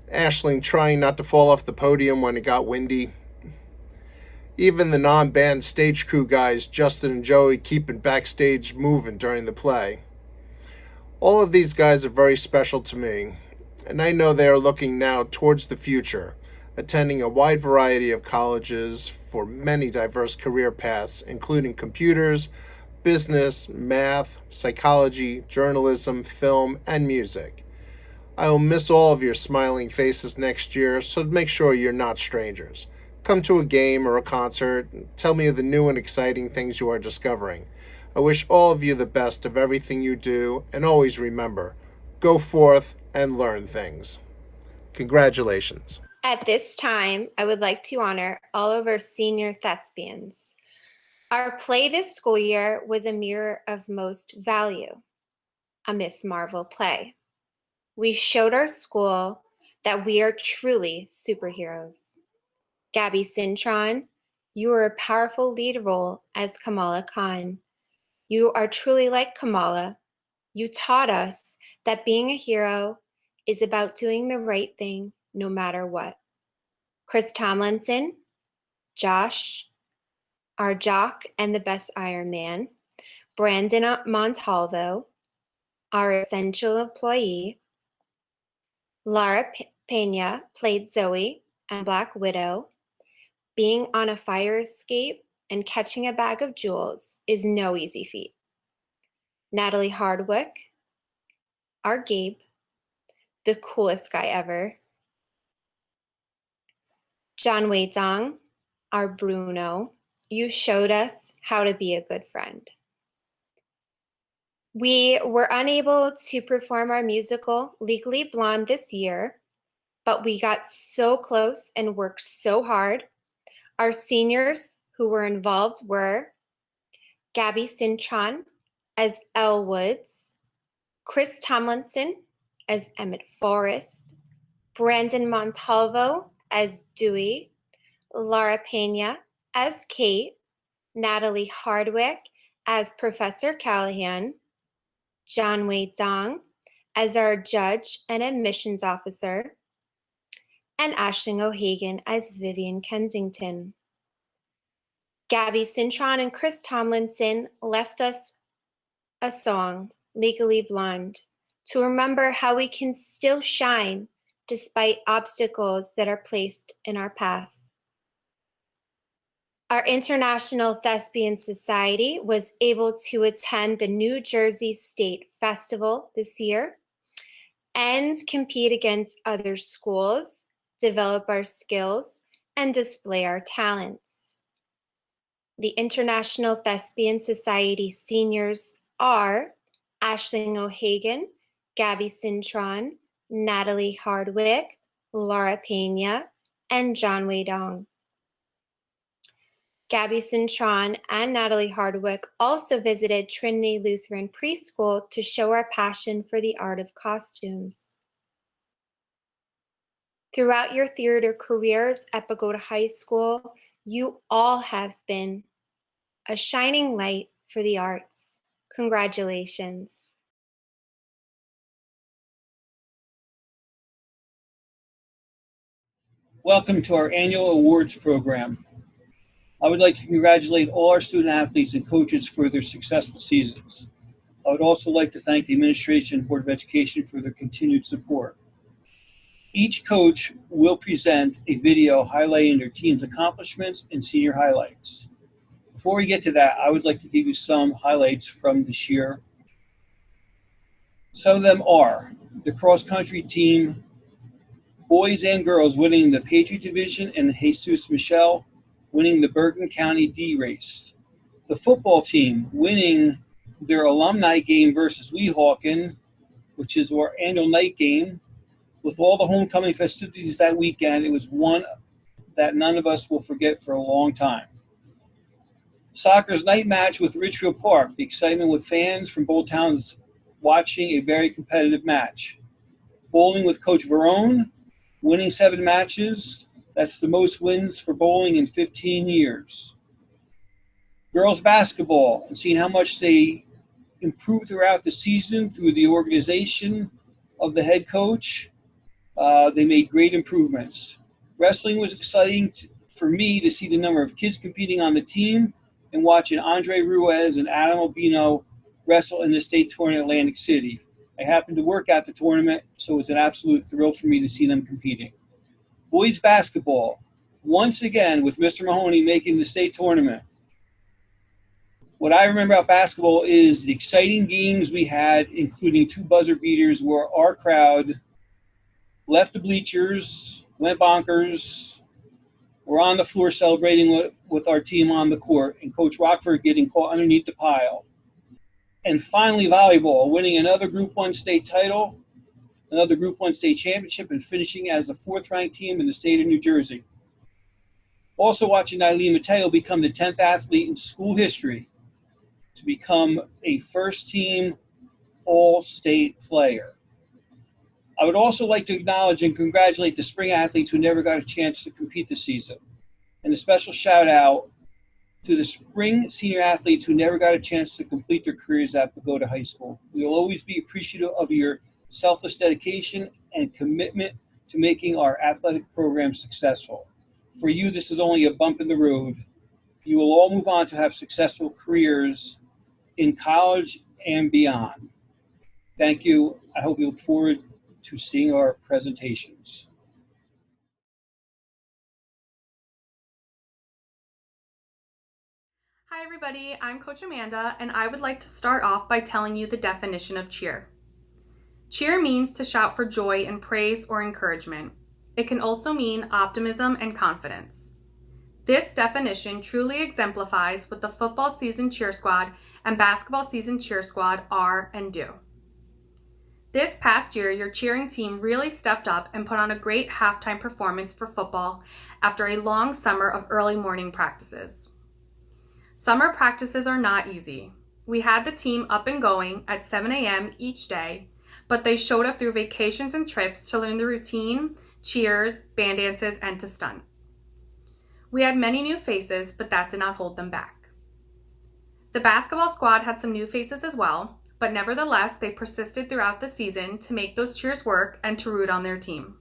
Aisling trying not to fall off the podium when it got windy, even the non-band stage crew guys, Justin and Joey, keeping backstage moving during the play. All of these guys are very special to me, and I know they are looking now towards the future, attending a wide variety of colleges for many diverse career paths, including computers, business, math, psychology, journalism, film, and music. I will miss all of your smiling faces next year, so make sure you're not strangers. Come to a game or a concert and tell me of the new and exciting things you are discovering. I wish all of you the best of everything you do, and always remember, go forth and learn things. Congratulations. At this time, I would like to honor all of our senior thespians. Our play this school year was a mirror of most value, a Miss Marvel play. We showed our school that we are truly superheroes. Gabby Cintron, you were a powerful lead role as Kamala Khan. You are truly like Kamala. You taught us that being a hero is about doing the right thing no matter what. Chris Tomlinson, Josh, our jock and the best Iron Man, Brandon Montalvo, our essential employee, Lara Pena played Zoe and Black Widow. Being on a fire escape and catching a bag of jewels is no easy feat. Natalie Hardwick, our Gabe, the coolest guy ever. John Wei Zhang, our Bruno, you showed us how to be a good friend. We were unable to perform our musical Legally Blonde this year, but we got so close and worked so hard. Our seniors who were involved were Gabby Cintron as Elle Woods, Chris Tomlinson as Emmett Forrest, Brandon Montalvo as Dewey, Lara Pena as Kate, Natalie Hardwick as Professor Callahan, John Wei Dong as our judge and admissions officer, and Aisling O'Hagan as Vivian Kensington. Gabby Cintron and Chris Tomlinson left us a song, Legally Blonde, to remember how we can still shine despite obstacles that are placed in our path. Our International Thespian Society was able to attend the New Jersey State Festival this year and compete against other schools, develop our skills, and display our talents. The International Thespian Society seniors are Aisling O'Hagan, Gabby Cintron, Natalie Hardwick, Laura Pena, and John Wei Dong. Gabby Cintron and Natalie Hardwick also visited Trinity Lutheran Preschool to show our passion for the art of costumes. Throughout your theater careers at Bogota High School, you all have been a shining light for the arts. Congratulations. Welcome to our annual awards program. I would like to congratulate all our student athletes and coaches for their successful seasons. I would also like to thank the administration and Board of Education for their continued support. Each coach will present a video highlighting their team's accomplishments and senior highlights. Before we get to that, I would like to give you some highlights from this year. Some of them are the cross-country team, boys and girls winning the Patriot Division and Jesus Michelle winning the Bergen County D race. The football team winning their alumni game versus Weehawken, which is our annual night game. With all the homecoming festivities that weekend, it was one that none of us will forget for a long time. Soccer's night match with Richfield Park, the excitement with fans from both towns watching a very competitive match. Bowling with Coach Verone, winning 7 matches. That's the most wins for bowling in 15 years. Girls basketball, and seeing how much they improved throughout the season through the organization of the head coach. They made great improvements. Wrestling was exciting for me to see the number of kids competing on the team and watching Andre Ruiz and Adam Albino wrestle in the state tournament in Atlantic City. I happened to work at the tournament, so it's an absolute thrill for me to see them competing. Boys basketball, once again with Mr. Mahoney making the state tournament. What I remember about basketball is the exciting games we had, including 2 buzzer beaters where our crowd left the bleachers, went bonkers, were on the floor celebrating with our team on the court, and Coach Rockford getting caught underneath the pile. And finally, volleyball, winning another Group 1 state title, another Group 1 state championship, and finishing as the 4th-ranked team in the state of New Jersey. Also watching Eileen Mateo become the 10th athlete in school history to become a first-team all-state player. I would also like to acknowledge and congratulate the spring athletes who never got a chance to compete this season. And a special shout out to the spring senior athletes who never got a chance to complete their careers at Bogota High School. We will always be appreciative of your selfless dedication and commitment to making our athletic program successful. For you, this is only a bump in the road. You will all move on to have successful careers in college and beyond. Thank you. I hope you look forward to seeing our presentations. Hi everybody, I'm Coach Amanda, and I would like to start off by telling you the definition of cheer. Cheer means to shout for joy and praise or encouragement. It can also mean optimism and confidence. This definition truly exemplifies what the football season cheer squad and basketball season cheer squad are and do. This past year, your cheering team really stepped up and put on a great halftime performance for football after a long summer of early morning practices. Summer practices are not easy. We had the team up and going at 7 a.m. each day, but they showed up through vacations and trips to learn the routine, cheers, band dances, and to stunt. We had many new faces, but that did not hold them back. The basketball squad had some new faces as well, but nevertheless, they persisted throughout the season to make those cheers work and to root on their team.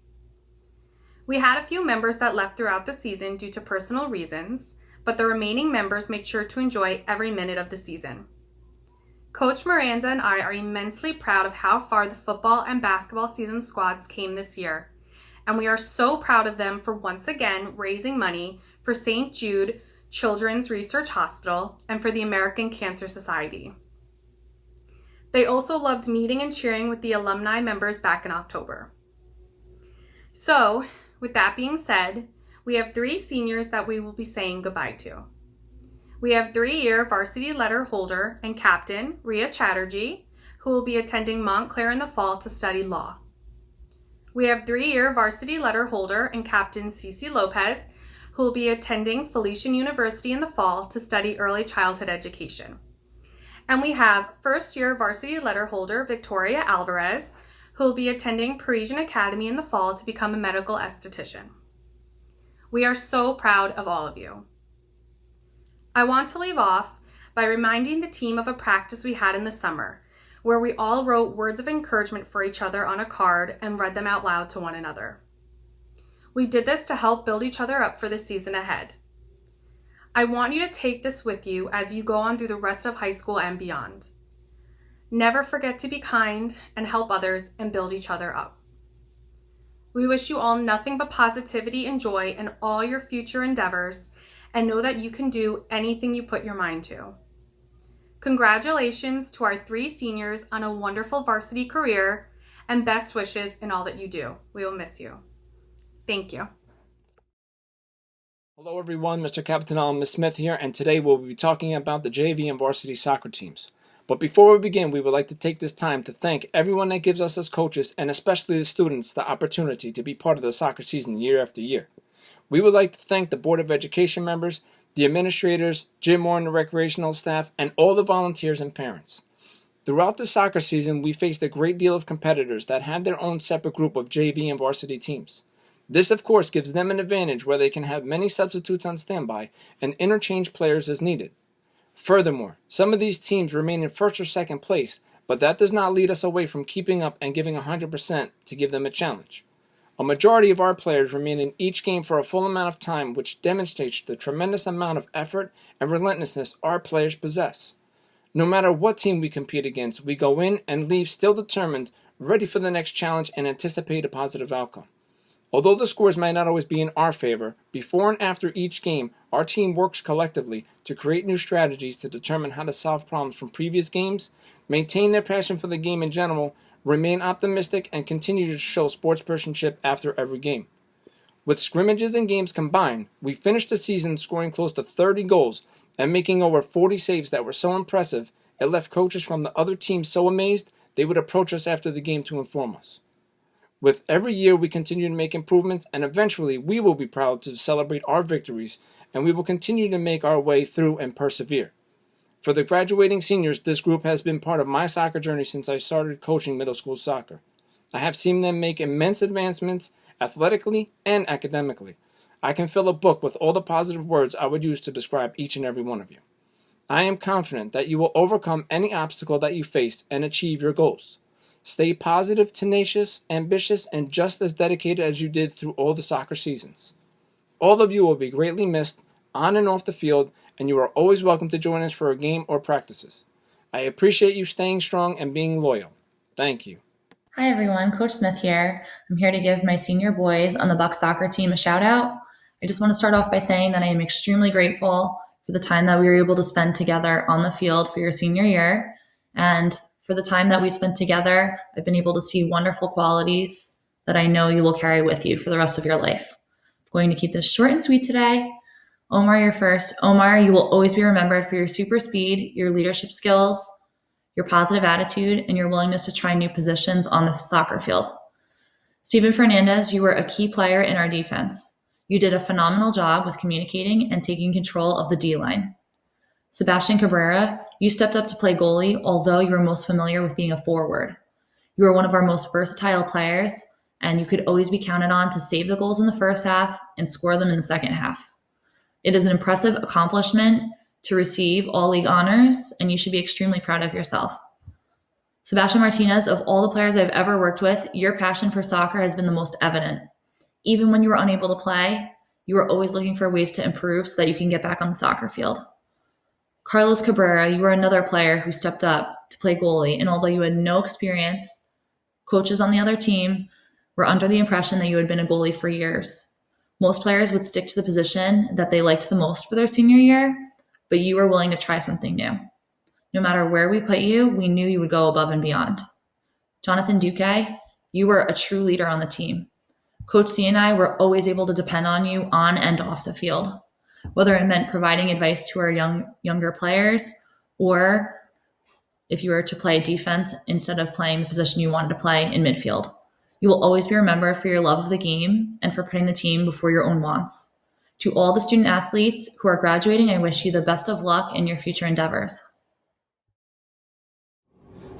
We had a few members that left throughout the season due to personal reasons, but the remaining members made sure to enjoy every minute of the season. Coach Miranda and I are immensely proud of how far the football and basketball season squads came this year, and we are so proud of them for once again raising money for St. Jude Children's Research Hospital and for the American Cancer Society. They also loved meeting and cheering with the alumni members back in October. So, with that being said, we have 3 seniors that we will be saying goodbye to. We have 3-year varsity letter holder and captain Ria Chatterjee, who will be attending Montclair in the fall to study law. We have 3-year varsity letter holder and captain Cece Lopez, who will be attending Felician University in the fall to study early childhood education. And we have 1st-year varsity letter holder Victoria Alvarez, who will be attending Parisian Academy in the fall to become a medical esthetician. We are so proud of all of you. I want to leave off by reminding the team of a practice we had in the summer, where we all wrote words of encouragement for each other on a card and read them out loud to one another. We did this to help build each other up for the season ahead. I want you to take this with you as you go on through the rest of high school and beyond. Never forget to be kind and help others and build each other up. We wish you all nothing but positivity and joy in all your future endeavors, and know that you can do anything you put your mind to. Congratulations to our 3 seniors on a wonderful varsity career, and best wishes in all that you do. We will miss you. Thank you. Hello everyone, Mr. Capitanal and Ms. Smith here, and today we'll be talking about the JV and varsity soccer teams. But before we begin, we would like to take this time to thank everyone that gives us as coaches, and especially the students, the opportunity to be part of the soccer season year after year. We would like to thank the Board of Education members, the administrators, Jim Moore and the recreational staff, and all the volunteers and parents. Throughout the soccer season, we faced a great deal of competitors that had their own separate group of JV and varsity teams. This, of course, gives them an advantage where they can have many substitutes on standby and interchange players as needed. Furthermore, some of these teams remain in first or second place, but that does not lead us away from keeping up and giving 100% to give them a challenge. A majority of our players remain in each game for a full amount of time, which demonstrates the tremendous amount of effort and relentlessness our players possess. No matter what team we compete against, we go in and leave still determined, ready for the next challenge and anticipate a positive outcome. Although the scores might not always be in our favor, before and after each game, our team works collectively to create new strategies to determine how to solve problems from previous games, maintain their passion for the game in general, remain optimistic, and continue to show sportsmanship after every game. With scrimmages and games combined, we finished the season scoring close to 30 goals and making over 40 saves that were so impressive it left coaches from the other teams so amazed they would approach us after the game to inform us. With every year we continue to make improvements, and eventually we will be proud to celebrate our victories, and we will continue to make our way through and persevere. For the graduating seniors, this group has been part of my soccer journey since I started coaching middle school soccer. I have seen them make immense advancements athletically and academically. I can fill a book with all the positive words I would use to describe each and every one of you. I am confident that you will overcome any obstacle that you face and achieve your goals. Stay positive, tenacious, ambitious, and just as dedicated as you did through all the soccer seasons. All of you will be greatly missed on and off the field, and you are always welcome to join us for a game or practices. I appreciate you staying strong and being loyal. Thank you. Hi everyone, Coach Smith here. I'm here to give my senior boys on the Bucks soccer team a shout out. I just want to start off by saying that I am extremely grateful for the time that we were able to spend together on the field for your senior year. And for the time that we spent together, I've been able to see wonderful qualities that I know you will carry with you for the rest of your life. I'm going to keep this short and sweet today. Omar, you're first. Omar, you will always be remembered for your super speed, your leadership skills, your positive attitude, and your willingness to try new positions on the soccer field. Steven Fernandez, you were a key player in our defense. You did a phenomenal job with communicating and taking control of the D-line. Sebastian Cabrera, you stepped up to play goalie, although you were most familiar with being a forward. You were one of our most versatile players, and you could always be counted on to save the goals in the first half and score them in the second half. It is an impressive accomplishment to receive all league honors, and you should be extremely proud of yourself. Sebastian Martinez, of all the players I've ever worked with, your passion for soccer has been the most evident. Even when you were unable to play, you were always looking for ways to improve so that you can get back on the soccer field. Carlos Cabrera, you were another player who stepped up to play goalie, and although you had no experience, coaches on the other team were under the impression that you had been a goalie for years. Most players would stick to the position that they liked the most for their senior year, but you were willing to try something new. No matter where we put you, we knew you would go above and beyond. Jonathan Duque, you were a true leader on the team. Coach C and I were always able to depend on you on and off the field, whether it meant providing advice to our younger players or if you were to play defense instead of playing the position you wanted to play in midfield. You will always be remembered for your love of the game and for putting the team before your own wants. To all the student athletes who are graduating, I wish you the best of luck in your future endeavors.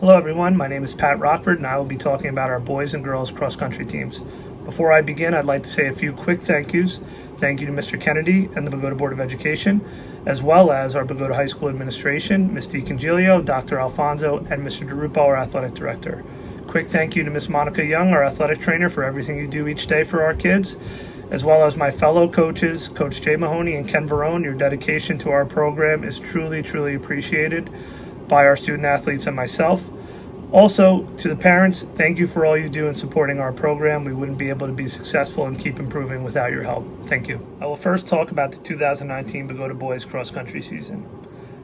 Hello everyone, my name is Pat Rockford and I will be talking about our boys and girls cross country teams. Before I begin, I'd like to say a few quick thank yous. Thank you to Mr. Kennedy and the Bogota Board of Education, as well as our Bogota High School administration, Ms. DiCongilio, Dr. Alfonso, and Mr. DeRupo, our athletic director. Quick thank you to Ms. Monica Young, our athletic trainer, for everything you do each day for our kids, as well as my fellow coaches, Coach Jay Mahoney and Ken Verone. Your dedication to our program is truly, truly appreciated by our student athletes and myself. Also, to the parents, thank you for all you do in supporting our program. We wouldn't be able to be successful and keep improving without your help. Thank you. I will first talk about the 2019 Bogota Boys cross country season.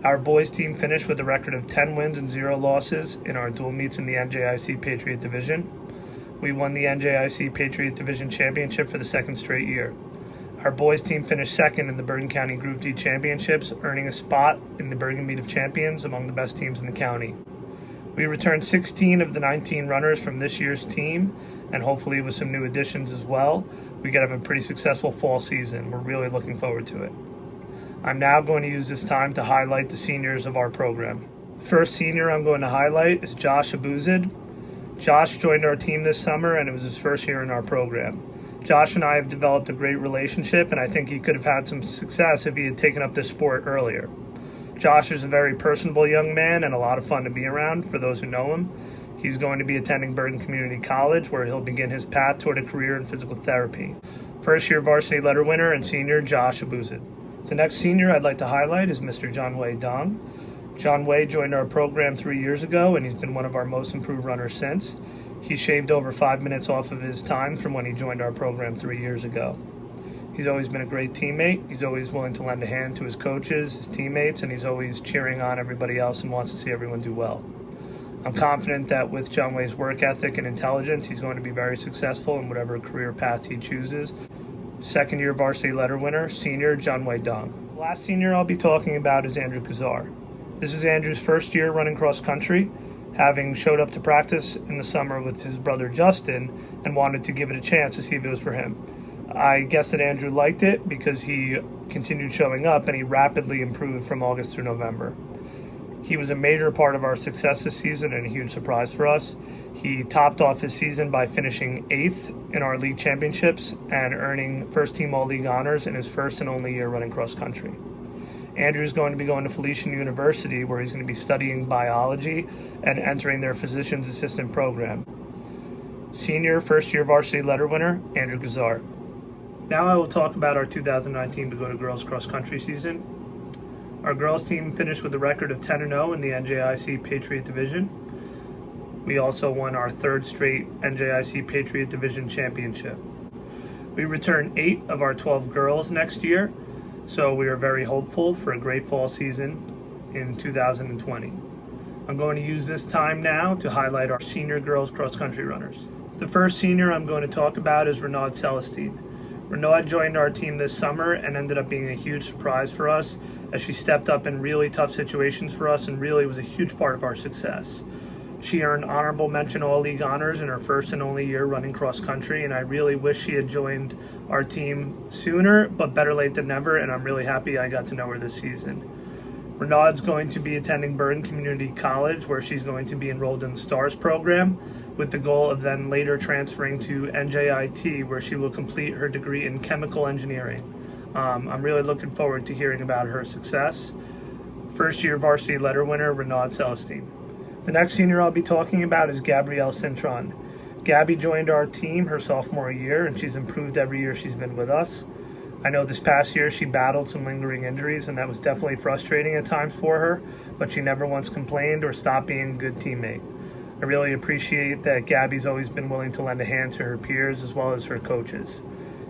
Our boys team finished with a record of 10 wins and 0 losses in our dual meets in the NJIC Patriot Division. We won the NJIC Patriot Division Championship for the second straight year. Our boys team finished second in the Bergen County Group D Championships, earning a spot in the Bergen Meet of Champions among the best teams in the county. We returned 16 of the 19 runners from this year's team, and hopefully with some new additions as well, we could have a pretty successful fall season. We're really looking forward to it. I'm now going to use this time to highlight the seniors of our program. The first senior I'm going to highlight is Josh Abuzid. Josh joined our team this summer, and it was his first year in our program. Josh and I have developed a great relationship, and I think he could have had some success if he had taken up this sport earlier. Josh is a very personable young man and a lot of fun to be around for those who know him. He's going to be attending Bergen Community College, where he'll begin his path toward a career in physical therapy. First year varsity letter winner and senior Josh Abuzid. The next senior I'd like to highlight is Mr. John Wei Dong. John Wei joined our program 3 years ago, and he's been one of our most improved runners since. He shaved over 5 minutes off of his time from when he joined our program 3 years ago. He's always been a great teammate. He's always willing to lend a hand to his coaches, his teammates, and he's always cheering on everybody else and wants to see everyone do well. I'm confident that with John Wei's work ethic and intelligence, he's going to be very successful in whatever career path he chooses. Second year varsity letter winner, senior John Wei Dong. The last senior I'll be talking about is Andrew Kazar. This is Andrew's first year running cross country, having showed up to practice in the summer with his brother Justin and wanted to give it a chance to see if it was for him. I guess that Andrew liked it because he continued showing up and he rapidly improved from August through November. He was a major part of our success this season and a huge surprise for us. He topped off his season by finishing 8th in our league championships and earning first team all-league honors in his first and only year running cross country. Andrew is going to be going to Felician University, where he's going to be studying biology and entering their physician's assistant program. Senior first year varsity letter winner, Andrew Kazar. Now I will talk about our 2019 Bogota Girls Cross Country season. Our girls team finished with a record of 10-0 in the NJIC Patriot Division. We also won our third straight NJIC Patriot Division Championship. We return 8 of our 12 girls next year, so we are very hopeful for a great fall season in 2020. I'm going to use this time now to highlight our senior girls cross country runners. The first senior I'm going to talk about is Renaud Celestine. Renaud joined our team this summer and ended up being a huge surprise for us as she stepped up in really tough situations for us and really was a huge part of our success. She earned honorable mention all-league honors in her first and only year running cross country, and I really wish she had joined our team sooner, but better late than never, and I'm really happy I got to know her this season. Renaud's going to be attending Bergen Community College, where she's going to be enrolled in the STARS program, with the goal of then later transferring to NJIT, where she will complete her degree in chemical engineering. I'm really looking forward to hearing about her success. First year varsity letter winner, Renaud Celestine. The next senior I'll be talking about is Gabrielle Cintron. Gabby joined our team her sophomore year, and she's improved every year she's been with us. I know this past year she battled some lingering injuries, and that was definitely frustrating at times for her, but she never once complained or stopped being a good teammate. I really appreciate that Gabby's always been willing to lend a hand to her peers as well as her coaches.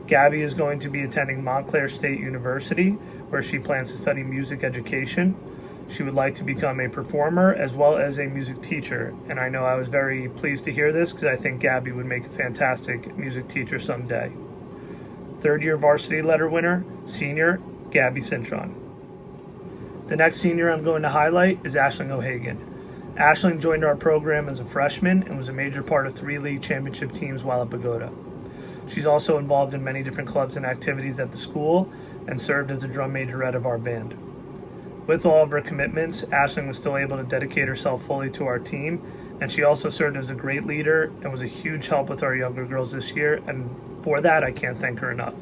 Gabby is going to be attending Montclair State University, where she plans to study music education. She would like to become a performer as well as a music teacher, and I know I was very pleased to hear this because I think Gabby would make a fantastic music teacher someday. Third-year varsity letter winner, senior, Gabby Cintron. The next senior I'm going to highlight is Aisling O'Hagan. Aisling joined our program as a freshman and was a major part of 3 league championship teams while at Bogota. She's also involved in many different clubs and activities at the school and served as a drum majorette of our band. With all of her commitments, Aisling was still able to dedicate herself fully to our team, and she also served as a great leader and was a huge help with our younger girls this year, and for that I can't thank her enough.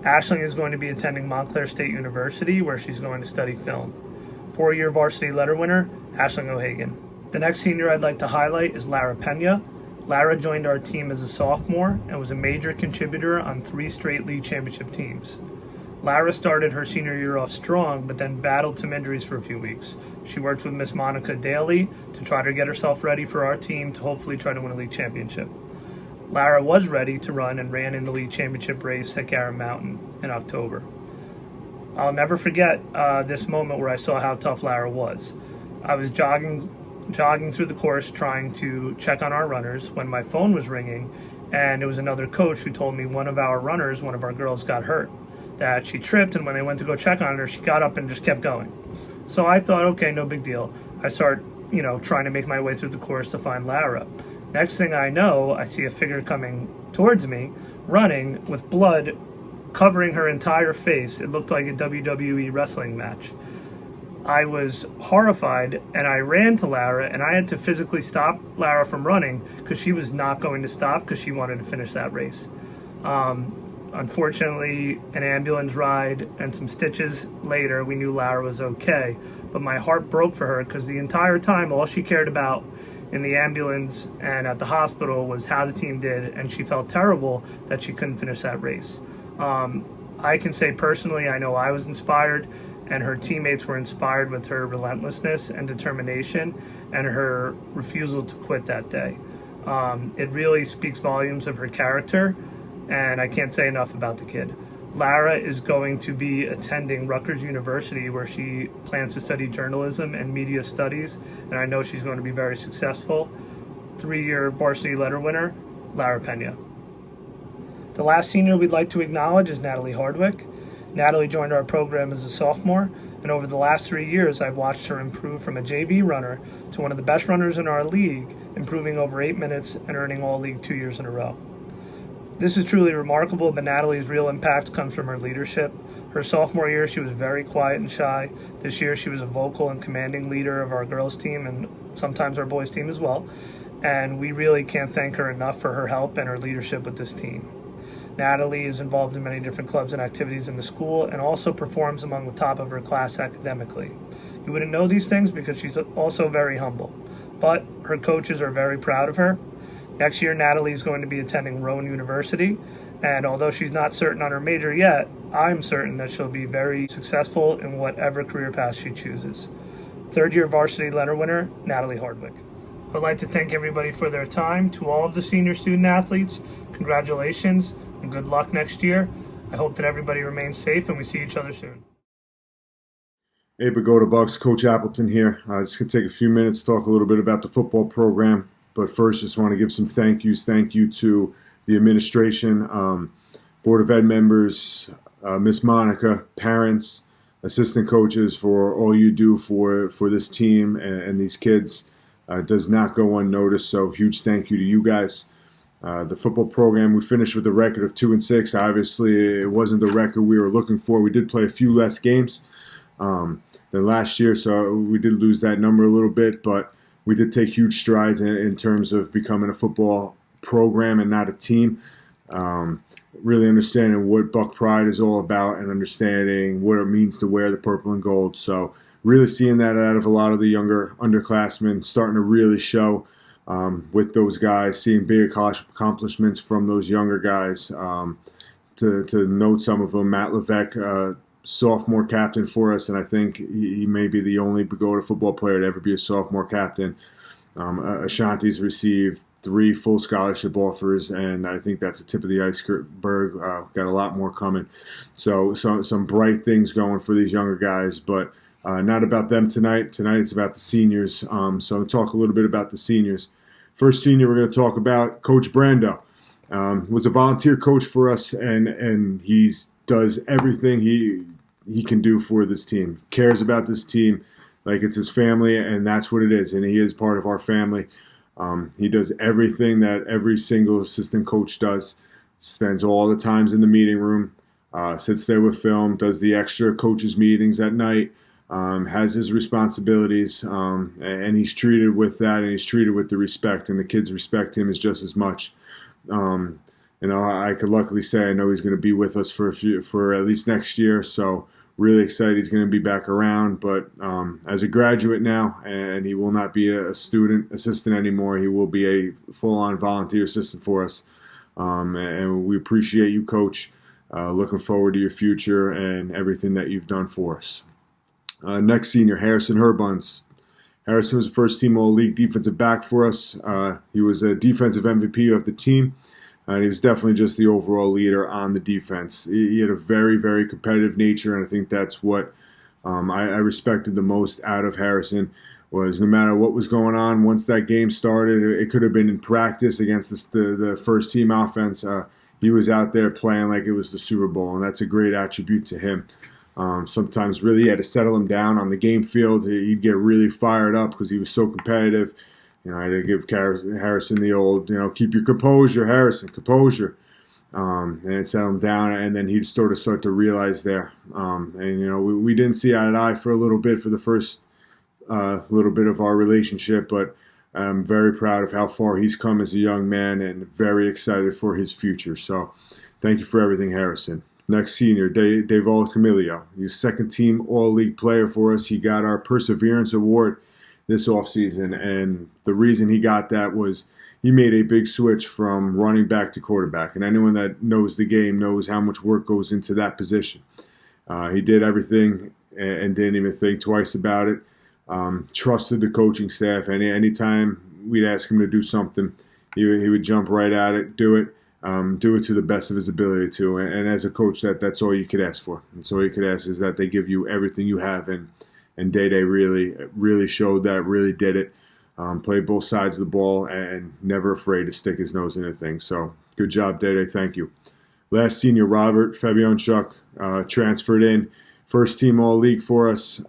Aisling is going to be attending Montclair State University, where she's going to study film. 4-year varsity letter winner, Aisling O'Hagan. The next senior I'd like to highlight is Lara Pena. Lara joined our team as a sophomore and was a major contributor on 3 straight league championship teams. Lara started her senior year off strong, but then battled some injuries for a few weeks. She worked with Miss Monica daily to try to get herself ready for our team to hopefully try to win a league championship. Lara was ready to run and ran in the league championship race at Garham Mountain in October. I'll never forget this moment where I saw how tough Lara was. I was jogging through the course trying to check on our runners when my phone was ringing, and it was another coach who told me one of our girls got hurt, that she tripped, and when they went to go check on her, she got up and just kept going. So I thought, okay, no big deal. I start, trying to make my way through the course to find Lara. Next thing I know, I see a figure coming towards me, running with blood covering her entire face. It looked like a WWE wrestling match. I was horrified, and I ran to Lara, and I had to physically stop Lara from running because she was not going to stop because she wanted to finish that race. Unfortunately, an ambulance ride and some stitches later, we knew Lara was okay, but my heart broke for her because the entire time, all she cared about in the ambulance and at the hospital was how the team did, and she felt terrible that she couldn't finish that race. I can say personally, I know I was inspired, and her teammates were inspired with her relentlessness and determination and her refusal to quit that day. It really speaks volumes of her character, and I can't say enough about the kid. Lara is going to be attending Rutgers University, where she plans to study journalism and media studies, and I know she's going to be very successful. 3-year varsity letter winner, Lara Pena. The last senior we'd like to acknowledge is Natalie Hardwick. Natalie joined our program as a sophomore, and over the last 3 years, I've watched her improve from a JV runner to one of the best runners in our league, improving over 8 minutes and earning all league 2 years in a row. This is truly remarkable, but Natalie's real impact comes from her leadership. Her sophomore year, she was very quiet and shy. This year, she was a vocal and commanding leader of our girls' team and sometimes our boys' team as well. And we really can't thank her enough for her help and her leadership with this team. Natalie is involved in many different clubs and activities in the school and also performs among the top of her class academically. You wouldn't know these things because she's also very humble, but her coaches are very proud of her. Next year, Natalie is going to be attending Rowan University, and although she's not certain on her major yet, I'm certain that she'll be very successful in whatever career path she chooses. 3rd-year varsity letter winner, Natalie Hardwick. I'd like to thank everybody for their time. To all of the senior student athletes, congratulations and good luck next year. I hope that everybody remains safe and we see each other soon. Hey, Bogota Bucks, Coach Appleton here. Just going to take a few minutes to talk a little bit about the football program. But first, just want to give some thank yous. Thank you to the administration, Board of Ed members, Miss Monica, parents, assistant coaches for all you do for this team and these kids. Does not go unnoticed, so huge thank you to you guys. The football program, we finished with a record of 2-6. Obviously, it wasn't the record we were looking for. We did play a few less games than last year, so we did lose that number a little bit, but we did take huge strides in terms of becoming a football program and not a team. Really understanding what Buck Pride is all about and understanding what it means to wear the purple and gold. So really seeing that out of a lot of the younger underclassmen, starting to really show with those guys, seeing big accomplishments from those younger guys. To note some of them, Matt Levesque, sophomore captain for us, and I think he may be the only Bogota football player to ever be a sophomore captain. Ashanti's received 3 full scholarship offers, and I think that's the tip of the iceberg. Got a lot more coming. So some bright things going for these younger guys, but not about them tonight. Tonight it's about the seniors. So I'll talk a little bit about the seniors. First senior we're going to talk about, Coach Brando. Was a volunteer coach for us, and he does everything he can do for this team. Cares about this team like it's his family, and that's what it is. And he is part of our family. He does everything that every single assistant coach does. Spends all the times in the meeting room, sits there with film, does the extra coaches meetings at night, has his responsibilities, and he's treated with that, and he's treated with the respect, and the kids respect him as just as much. I could luckily say I know he's going to be with us for at least next year. So really excited he's going to be back around. But as a graduate now, and he will not be a student assistant anymore. He will be a full-on volunteer assistant for us. And we appreciate you, Coach. Looking forward to your future and everything that you've done for us. Next senior, Harrison Herbuns. Harrison was a first-team All-League defensive back for us. He was a defensive MVP of the team, and he was definitely just the overall leader on the defense. He had a very, very competitive nature, and I think that's what I respected the most out of Harrison, was no matter what was going on, once that game started, it could have been in practice against the first-team offense. He was out there playing like it was the Super Bowl, and that's a great attribute to him. Sometimes really he had to settle him down on the game field. He'd get really fired up because he was so competitive. I had to give Harrison the old, keep your composure, Harrison, composure. And settle him down, and then he'd sort of start to realize there. We didn't see eye to eye for a little bit for the first little bit of our relationship, but I'm very proud of how far he's come as a young man and very excited for his future. So thank you for everything, Harrison. Next senior, Deval Camilio. He's second-team All-League player for us. He got our Perseverance Award this offseason, and the reason he got that was he made a big switch from running back to quarterback, and anyone that knows the game knows how much work goes into that position. He did everything and didn't even think twice about it. Trusted the coaching staff. Anytime we'd ask him to do something, he would jump right at it, do it to the best of his ability to. And as a coach, that's all you could ask for. That's all you could ask, is that they give you everything you have. And Day really showed that, really did it. Played both sides of the ball and never afraid to stick his nose into things. So good job, Day. Thank you. Last senior, Robert Fabianchuk, transferred in. First team All-League for us.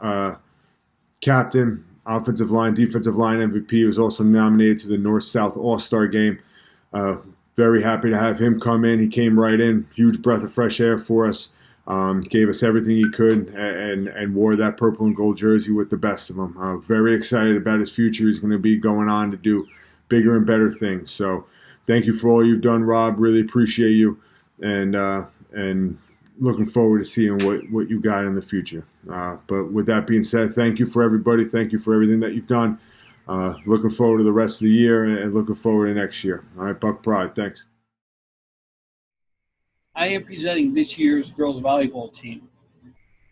Captain, offensive line, defensive line MVP. Was also nominated to the North-South All-Star game. Very happy to have him come in. He came right in. Huge breath of fresh air for us. Gave us everything he could and wore that purple and gold jersey with the best of them. Very excited about his future. He's going to be going on to do bigger and better things. So thank you for all you've done, Rob. Really appreciate you, and looking forward to seeing what you got in the future. But with that being said, thank you for everybody. Thank you for everything that you've done. Looking forward to the rest of the year and looking forward to next year. All right, Buck Pride. Thanks. I am presenting this year's girls volleyball team.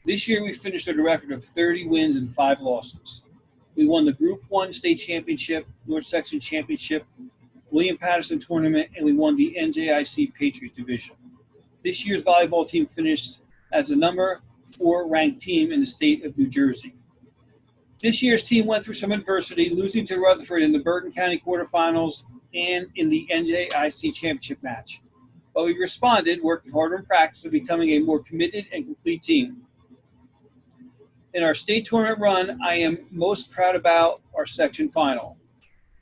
This year we finished with a record of 30 wins and 5 losses. We won the Group 1 State Championship, North Section Championship, William Patterson Tournament, and we won the NJIC Patriot Division. This year's volleyball team finished as the number 4 ranked team in the state of New Jersey. This year's team went through some adversity, losing to Rutherford in the Bergen County quarterfinals and in the NJIC championship match. But we responded, working harder in practice, and becoming a more committed and complete team. In our state tournament run, I am most proud about our section final.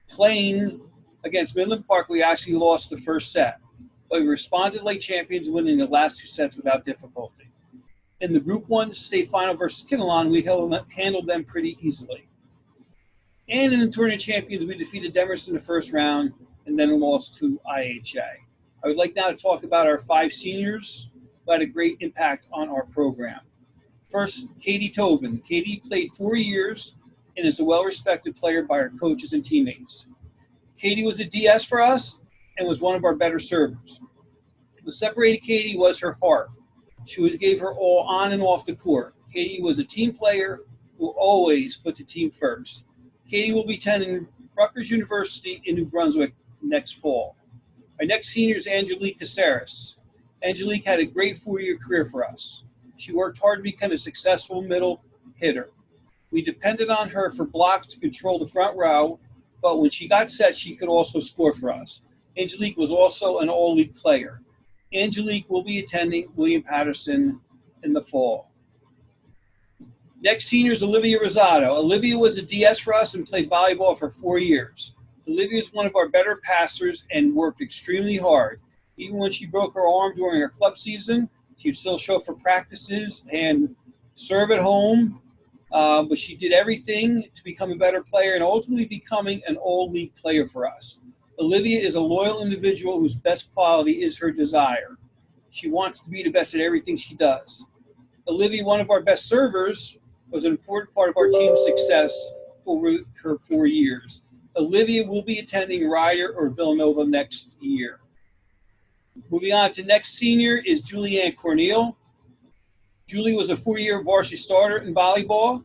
Playing against Midland Park, we actually lost the first set, but we responded like champions, winning the last 2 sets without difficulty. In the Group 1 state final versus Kinnelon, we handled them pretty easily. And in the tournament champions, we defeated Demers in the first round and then lost to IHA. I would like now to talk about our 5 seniors who had a great impact on our program. First, Katie Tobin. Katie played 4 years and is a well-respected player by our coaches and teammates. Katie was a DS for us and was one of our better servers. What separated Katie was her heart. She always gave her all on and off the court. Katie was a team player who always put the team first. Katie will be Rutgers University in New Brunswick next fall. Our next senior is Angelique Caceres. Angelique had a great 4-year career for us. She worked hard to become a successful middle hitter. We depended on her for blocks to control the front row, but when she got set, she could also score for us. Angelique was also an all-league player. Angelique will be attending William Patterson in the fall. Next senior is Olivia Rosado. Olivia was a DS for us and played volleyball for 4 years. Olivia is one of our better passers and worked extremely hard. Even when she broke her arm during her club season, she would still show up for practices and serve at home. But she did everything to become a better player and ultimately becoming an all-league player for us. Olivia is a loyal individual whose best quality is her desire. She wants to be the best at everything she does. Olivia, one of our best servers, was an important part of our team's success over her 4 years. Olivia will be attending Ryder or Villanova next year. Moving on to next senior is Julianne Corneal. Julie was a 4-year varsity starter in volleyball.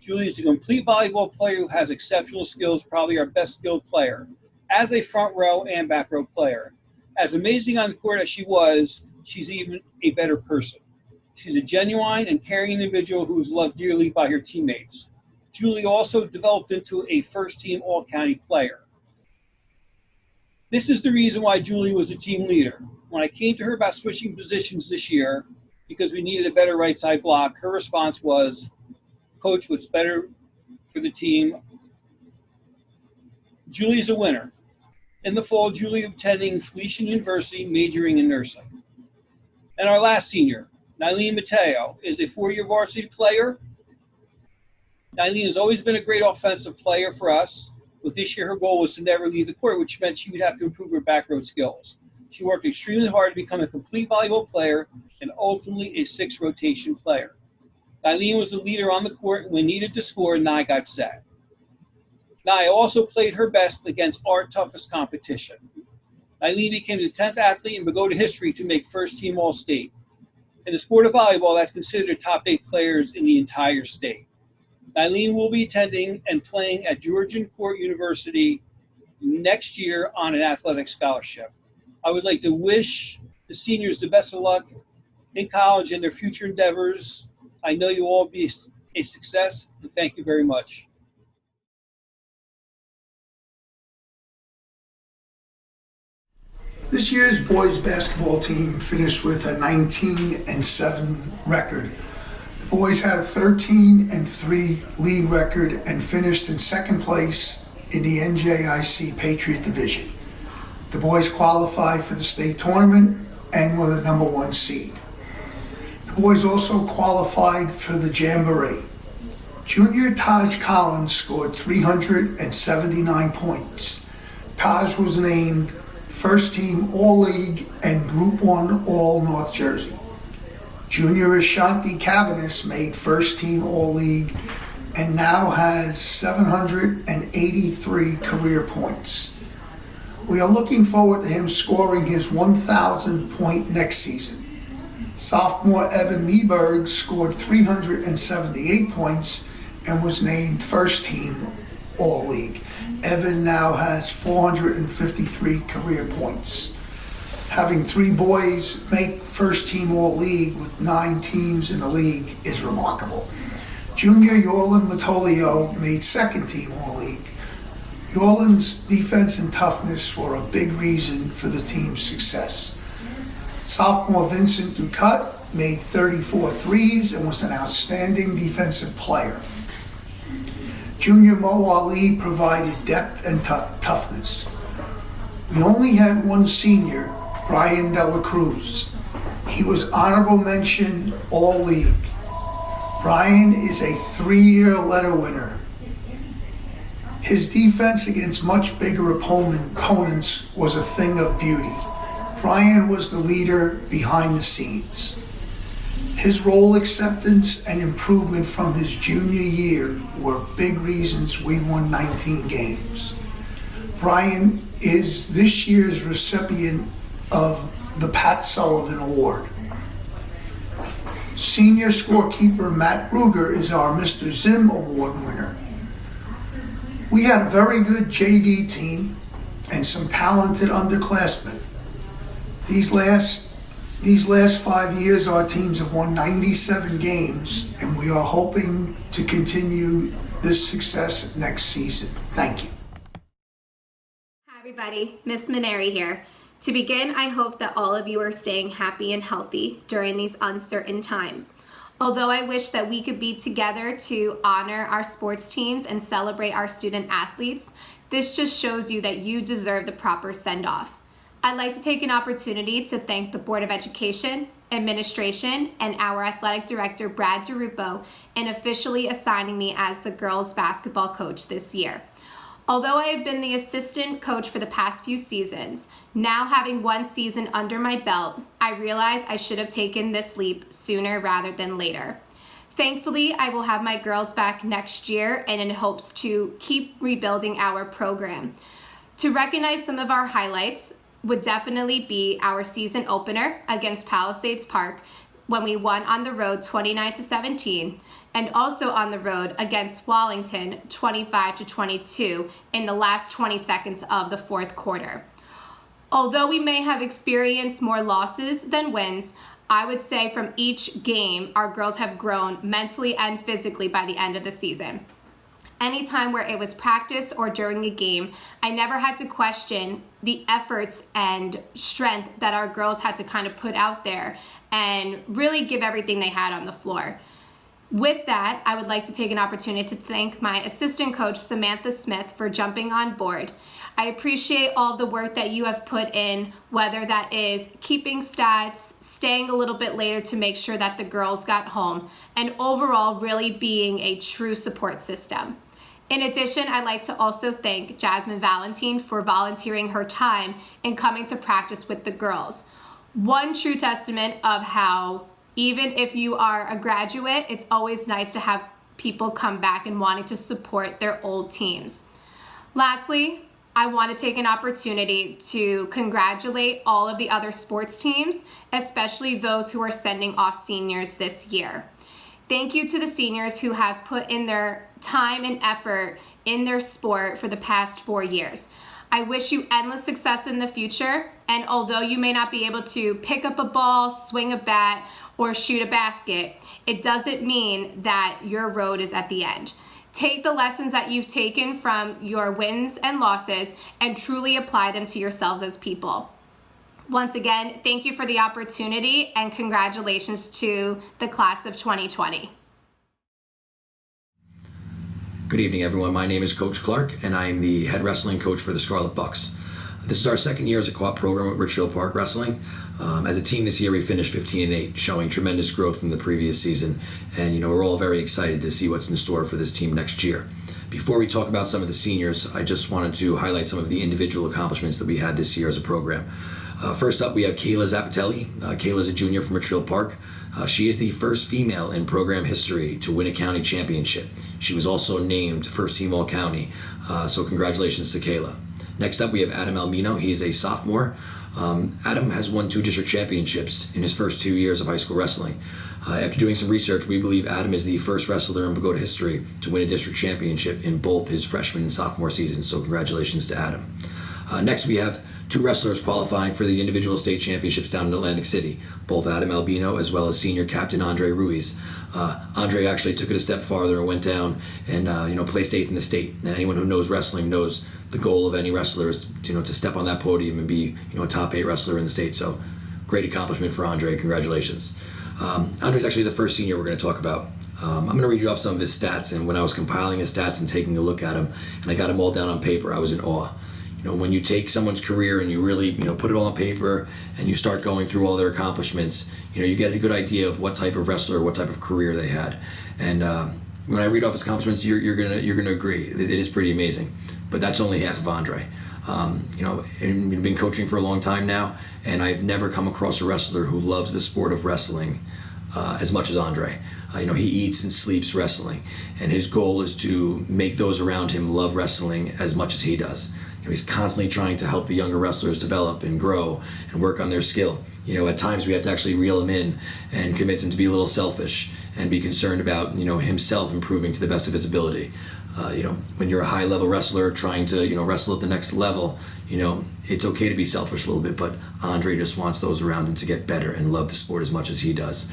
Julie is a complete volleyball player who has exceptional skills, probably our best skilled player, as a front row and back row player. As amazing on the court as she was, she's even a better person. She's a genuine and caring individual who is loved dearly by her teammates. Julie also developed into a first-team all-county player. This is the reason why Julie was a team leader. When I came to her about switching positions this year, because we needed a better right side block, her response was, "Coach, what's better for the team?" Julie's a winner. In the fall, Julie attending Felician University, majoring in nursing. And our last senior, Nylene Mateo, is a 4-year varsity player. Nylene has always been a great offensive player for us, but this year her goal was to never leave the court, which meant she would have to improve her back row skills. She worked extremely hard to become a complete volleyball player and ultimately a 6 rotation player. Nylene was the leader on the court when needed to score, and Nye got set. Nye also played her best against our toughest competition. Nylene became the 10th athlete in Bogota history to make first-team All-State. In the sport of volleyball, that's considered the top 8 players in the entire state. Nylene will be attending and playing at Georgian Court University next year on an athletic scholarship. I would like to wish the seniors the best of luck in college and their future endeavors. I know you all will be a success, and thank you very much. This year's boys basketball team finished with a 19-7 record. The boys had a 13-3 league record and finished in second place in the NJIC Patriot Division. The boys qualified for the state tournament and were the number 1 seed. The boys also qualified for the Jamboree. Junior Taj Collins scored 379 points. Taj was named First Team All-League and Group 1 All-North Jersey. Junior Ashanti Cavanis made First Team All-League and now has 783 career points. We are looking forward to him scoring his 1,000th point next season. Sophomore Evan Meberg scored 378 points and was named First Team All-League. Evan now has 453 career points. Having 3 boys make First Team All-League with 9 teams in the league is remarkable. Junior Yorlin Matolio made Second Team All-League. Yorlin's defense and toughness were a big reason for the team's success. Sophomore Vincent Ducat made 34 threes and was an outstanding defensive player. Junior Mo Ali provided depth and toughness. We only had 1 senior, Brian Dela Cruz. He was honorable mention All-League. Brian is a 3-year letter winner. His defense against much bigger opponents was a thing of beauty. Brian was the leader behind the scenes. His role acceptance and improvement from his junior year were big reasons we won 19 games. Brian is this year's recipient of the Pat Sullivan Award. Senior scorekeeper Matt Ruger is our Mr. Zim Award winner. We had a very good JV team and some talented underclassmen. These last 5 years, our teams have won 97 games, and we are hoping to continue this success next season. Thank you. Hi everybody, Miss Maneri here. To begin, I hope that all of you are staying happy and healthy during these uncertain times. Although I wish that we could be together to honor our sports teams and celebrate our student athletes, this just shows you that you deserve the proper send-off. I'd like to take an opportunity to thank the Board of Education, administration, and our athletic director, Brad DeRupo, in officially assigning me as the girls basketball coach this year. Although I have been the assistant coach for the past few seasons, now having one season under my belt, I realize I should have taken this leap sooner rather than later. Thankfully, I will have my girls back next year and in hopes to keep rebuilding our program. To recognize some of our highlights would definitely be our season opener against Palisades Park when we won on the road 29-17, and also on the road against Wallington 25-22 in the last 20 seconds of the fourth quarter. Although we may have experienced more losses than wins, I would say from each game, our girls have grown mentally and physically by the end of the season. Anytime where it was practice or during a game, I never had to question the efforts and strength that our girls had to kind of put out there and really give everything they had on the floor. With that, I would like to take an opportunity to thank my assistant coach, Samantha Smith, for jumping on board. I appreciate all of the work that you have put in, whether that is keeping stats, staying a little bit later to make sure that the girls got home, and overall really being a true support system. In addition, I'd like to also thank Jasmine Valentine for volunteering her time and coming to practice with the girls. One true testament of how even if you are a graduate, it's always nice to have people come back and wanting to support their old teams. Lastly, I want to take an opportunity to congratulate all of the other sports teams, especially those who are sending off seniors this year. Thank you to the seniors who have put in their time and effort in their sport for the past 4 years. I wish you endless success in the future, and although you may not be able to pick up a ball, swing a bat, or shoot a basket, it doesn't mean that your road is at the end. Take the lessons that you've taken from your wins and losses and truly apply them to yourselves as people. Once again, thank you for the opportunity and congratulations to the class of 2020. Good evening, everyone. My name is Coach Clark, and I am the head wrestling coach for the Scarlet Bucks. This is our second year as a co-op program at Richfield Park Wrestling. As a team this year, we finished 15-8, showing tremendous growth from the previous season. And we're all very excited to see what's in store for this team next year. Before we talk about some of the seniors, I just wanted to highlight some of the individual accomplishments that we had this year as a program. First up, we have Kayla Zapatelli. Kayla is a junior from Richfield Park. She is the first female in program history to win a county championship. She was also named first team all-county, so congratulations to Kayla. Next up, we have Adam Albino. He is a sophomore. Adam has won 2 district championships in his first 2 years of high school wrestling. After doing some research, we believe Adam is the first wrestler in Bogota history to win a district championship in both his freshman and sophomore seasons, so congratulations to Adam. Next, we have 2 wrestlers qualifying for the individual state championships down in Atlantic City, both Adam Albino as well as senior captain Andre Ruiz. Andre actually took it a step farther and went down and placed 8th in the state. And anyone who knows wrestling knows the goal of any wrestler is to step on that podium and be a top 8 wrestler in the state. So great accomplishment for Andre. Congratulations. Andre's actually the first senior we're going to talk about. I'm going to read you off some of his stats, and when I was compiling his stats and taking a look at him, and I got them all down on paper, I was in awe. When you take someone's career and you really, put it all on paper and you start going through all their accomplishments, you get a good idea of what type of wrestler, what type of career they had. And when I read off his accomplishments, you're gonna agree. It is pretty amazing. But that's only half of Andre. And we've been coaching for a long time now, and I've never come across a wrestler who loves the sport of wrestling as much as Andre. He eats and sleeps wrestling, and his goal is to make those around him love wrestling as much as he does. He's constantly trying to help the younger wrestlers develop and grow and work on their skill. At times we have to actually reel him in and convince him to be a little selfish and be concerned about, himself improving to the best of his ability. When you're a high level wrestler trying to, wrestle at the next level, it's okay to be selfish a little bit, but Andre just wants those around him to get better and love the sport as much as he does.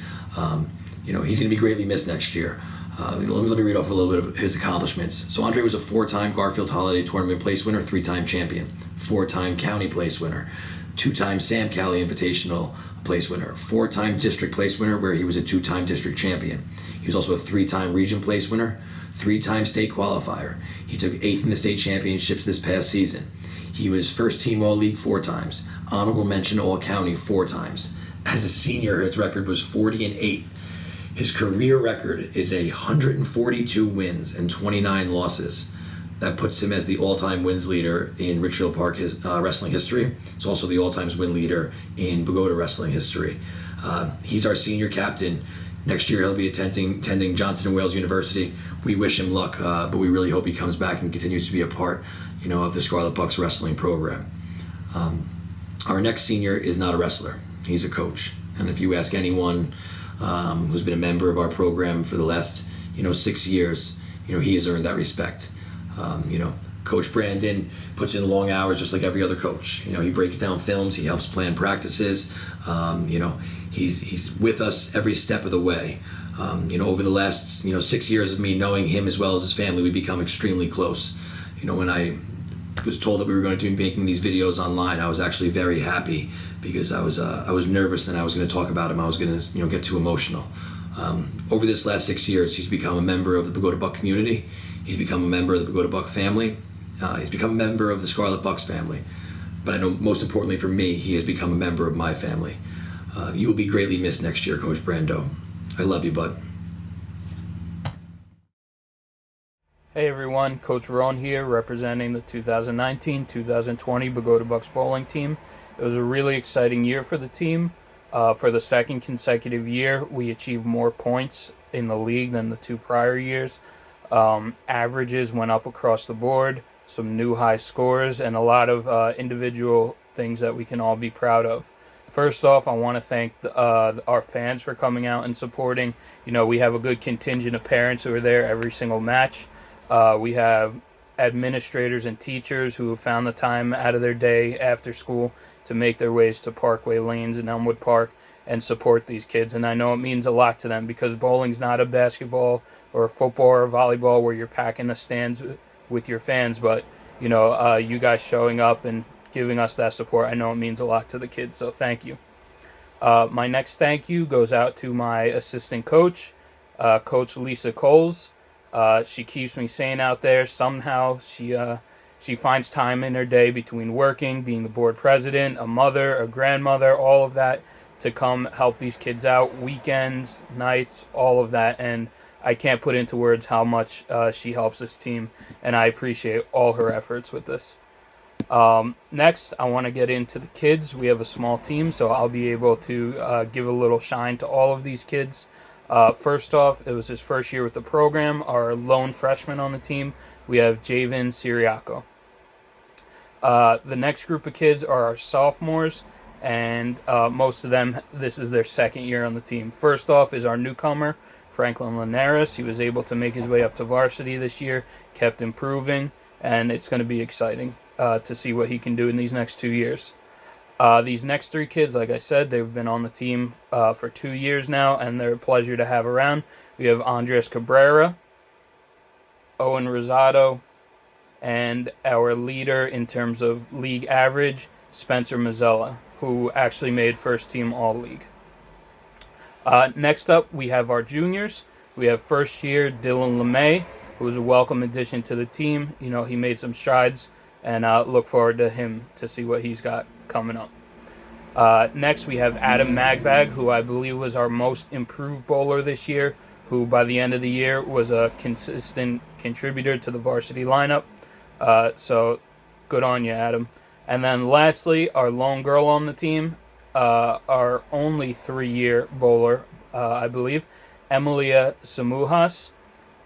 He's going to be greatly missed next year. Let me read off a little bit of his accomplishments. So Andre was a 4-time Garfield Holiday Tournament place winner, 3-time champion, 4-time county place winner, 2-time Sam Cali Invitational place winner, 4-time district place winner where he was a 2-time district champion. He was also a 3-time region place winner, 3-time state qualifier. He took 8th in the state championships this past season. He was first team All-League 4 times, honorable mention All-County 4 times. As a senior, his record was 40-8. His career record is 142 wins and 29 losses. That puts him as the all-time wins leader in Richfield Park wrestling history. He's also the all-time win leader in Bogota wrestling history. He's our senior captain. Next year he'll be attending Johnson & Wales University. We wish him luck, but we really hope he comes back and continues to be a part, of the Scarlet Bucks wrestling program. Our next senior is not a wrestler. He's a coach. And if you ask anyone who's been a member of our program for the last, 6 years, he has earned that respect. Coach Brandon puts in long hours just like every other coach. He breaks down films, he helps plan practices. He's with us every step of the way. Over the last 6 years of me knowing him as well as his family, we've become extremely close. When I was told that we were going to be making these videos online, I was actually very happy because I was nervous that I was going to talk about him. I was going to get too emotional. Over this last 6 years, he's become a member of the Bogota Buck community. He's become a member of the Bogota Buck family. He's become a member of the Scarlet Bucks family. But I know most importantly for me, he has become a member of my family. You will be greatly missed next year, Coach Brando. I love you, bud. Hey everyone, Coach Ron here, representing the 2019-2020 Bogota Bucks bowling team. It was a really exciting year for the team. For the second consecutive year, we achieved more points in the league than the 2 prior years. Averages went up across the board, some new high scores, and a lot of individual things that we can all be proud of. First off, I want to thank our fans for coming out and supporting. We have a good contingent of parents who are there every single match. We have administrators and teachers who have found the time out of their day after school to make their ways to Parkway Lanes in Elmwood Park and support these kids. And I know it means a lot to them because bowling's not a basketball or a football or a volleyball where you're packing the stands with your fans. But, you guys showing up and giving us that support, I know it means a lot to the kids. So thank you. My next thank you goes out to my assistant coach, Coach Lisa Coles. She keeps me sane out there. Somehow she finds time in her day between working, being the board president, a mother, a grandmother, all of that, to come help these kids out, weekends, nights, all of that. And I can't put into words how much she helps this team, and I appreciate all her efforts with this. Next, I want to get into the kids. We have a small team, so I'll be able to give a little shine to all of these kids. First off, it was his first year with the program. Our lone freshman on the team, we have Javen Siriaco. The next group of kids are our sophomores, and most of them, this is their second year on the team. First off is our newcomer, Franklin Linares. He was able to make his way up to varsity this year, kept improving, and it's going to be exciting to see what he can do in these next 2 years. These next 3 kids, like I said, they've been on the team for 2 years now, and they're a pleasure to have around. We have Andres Cabrera, Owen Rosado, and our leader in terms of league average, Spencer Mazzella, who actually made first team All-League. Next up, we have our juniors. We have first year Dylan LeMay, who was a welcome addition to the team. He made some strides, and look forward to him to see what he's got coming up. Next, we have Adam Magbag, who I believe was our most improved bowler this year, who by the end of the year was a consistent contributor to the varsity lineup. So good on you, Adam. And then lastly, our lone girl on the team, our only 3-year bowler, I believe, Emilia Samujas.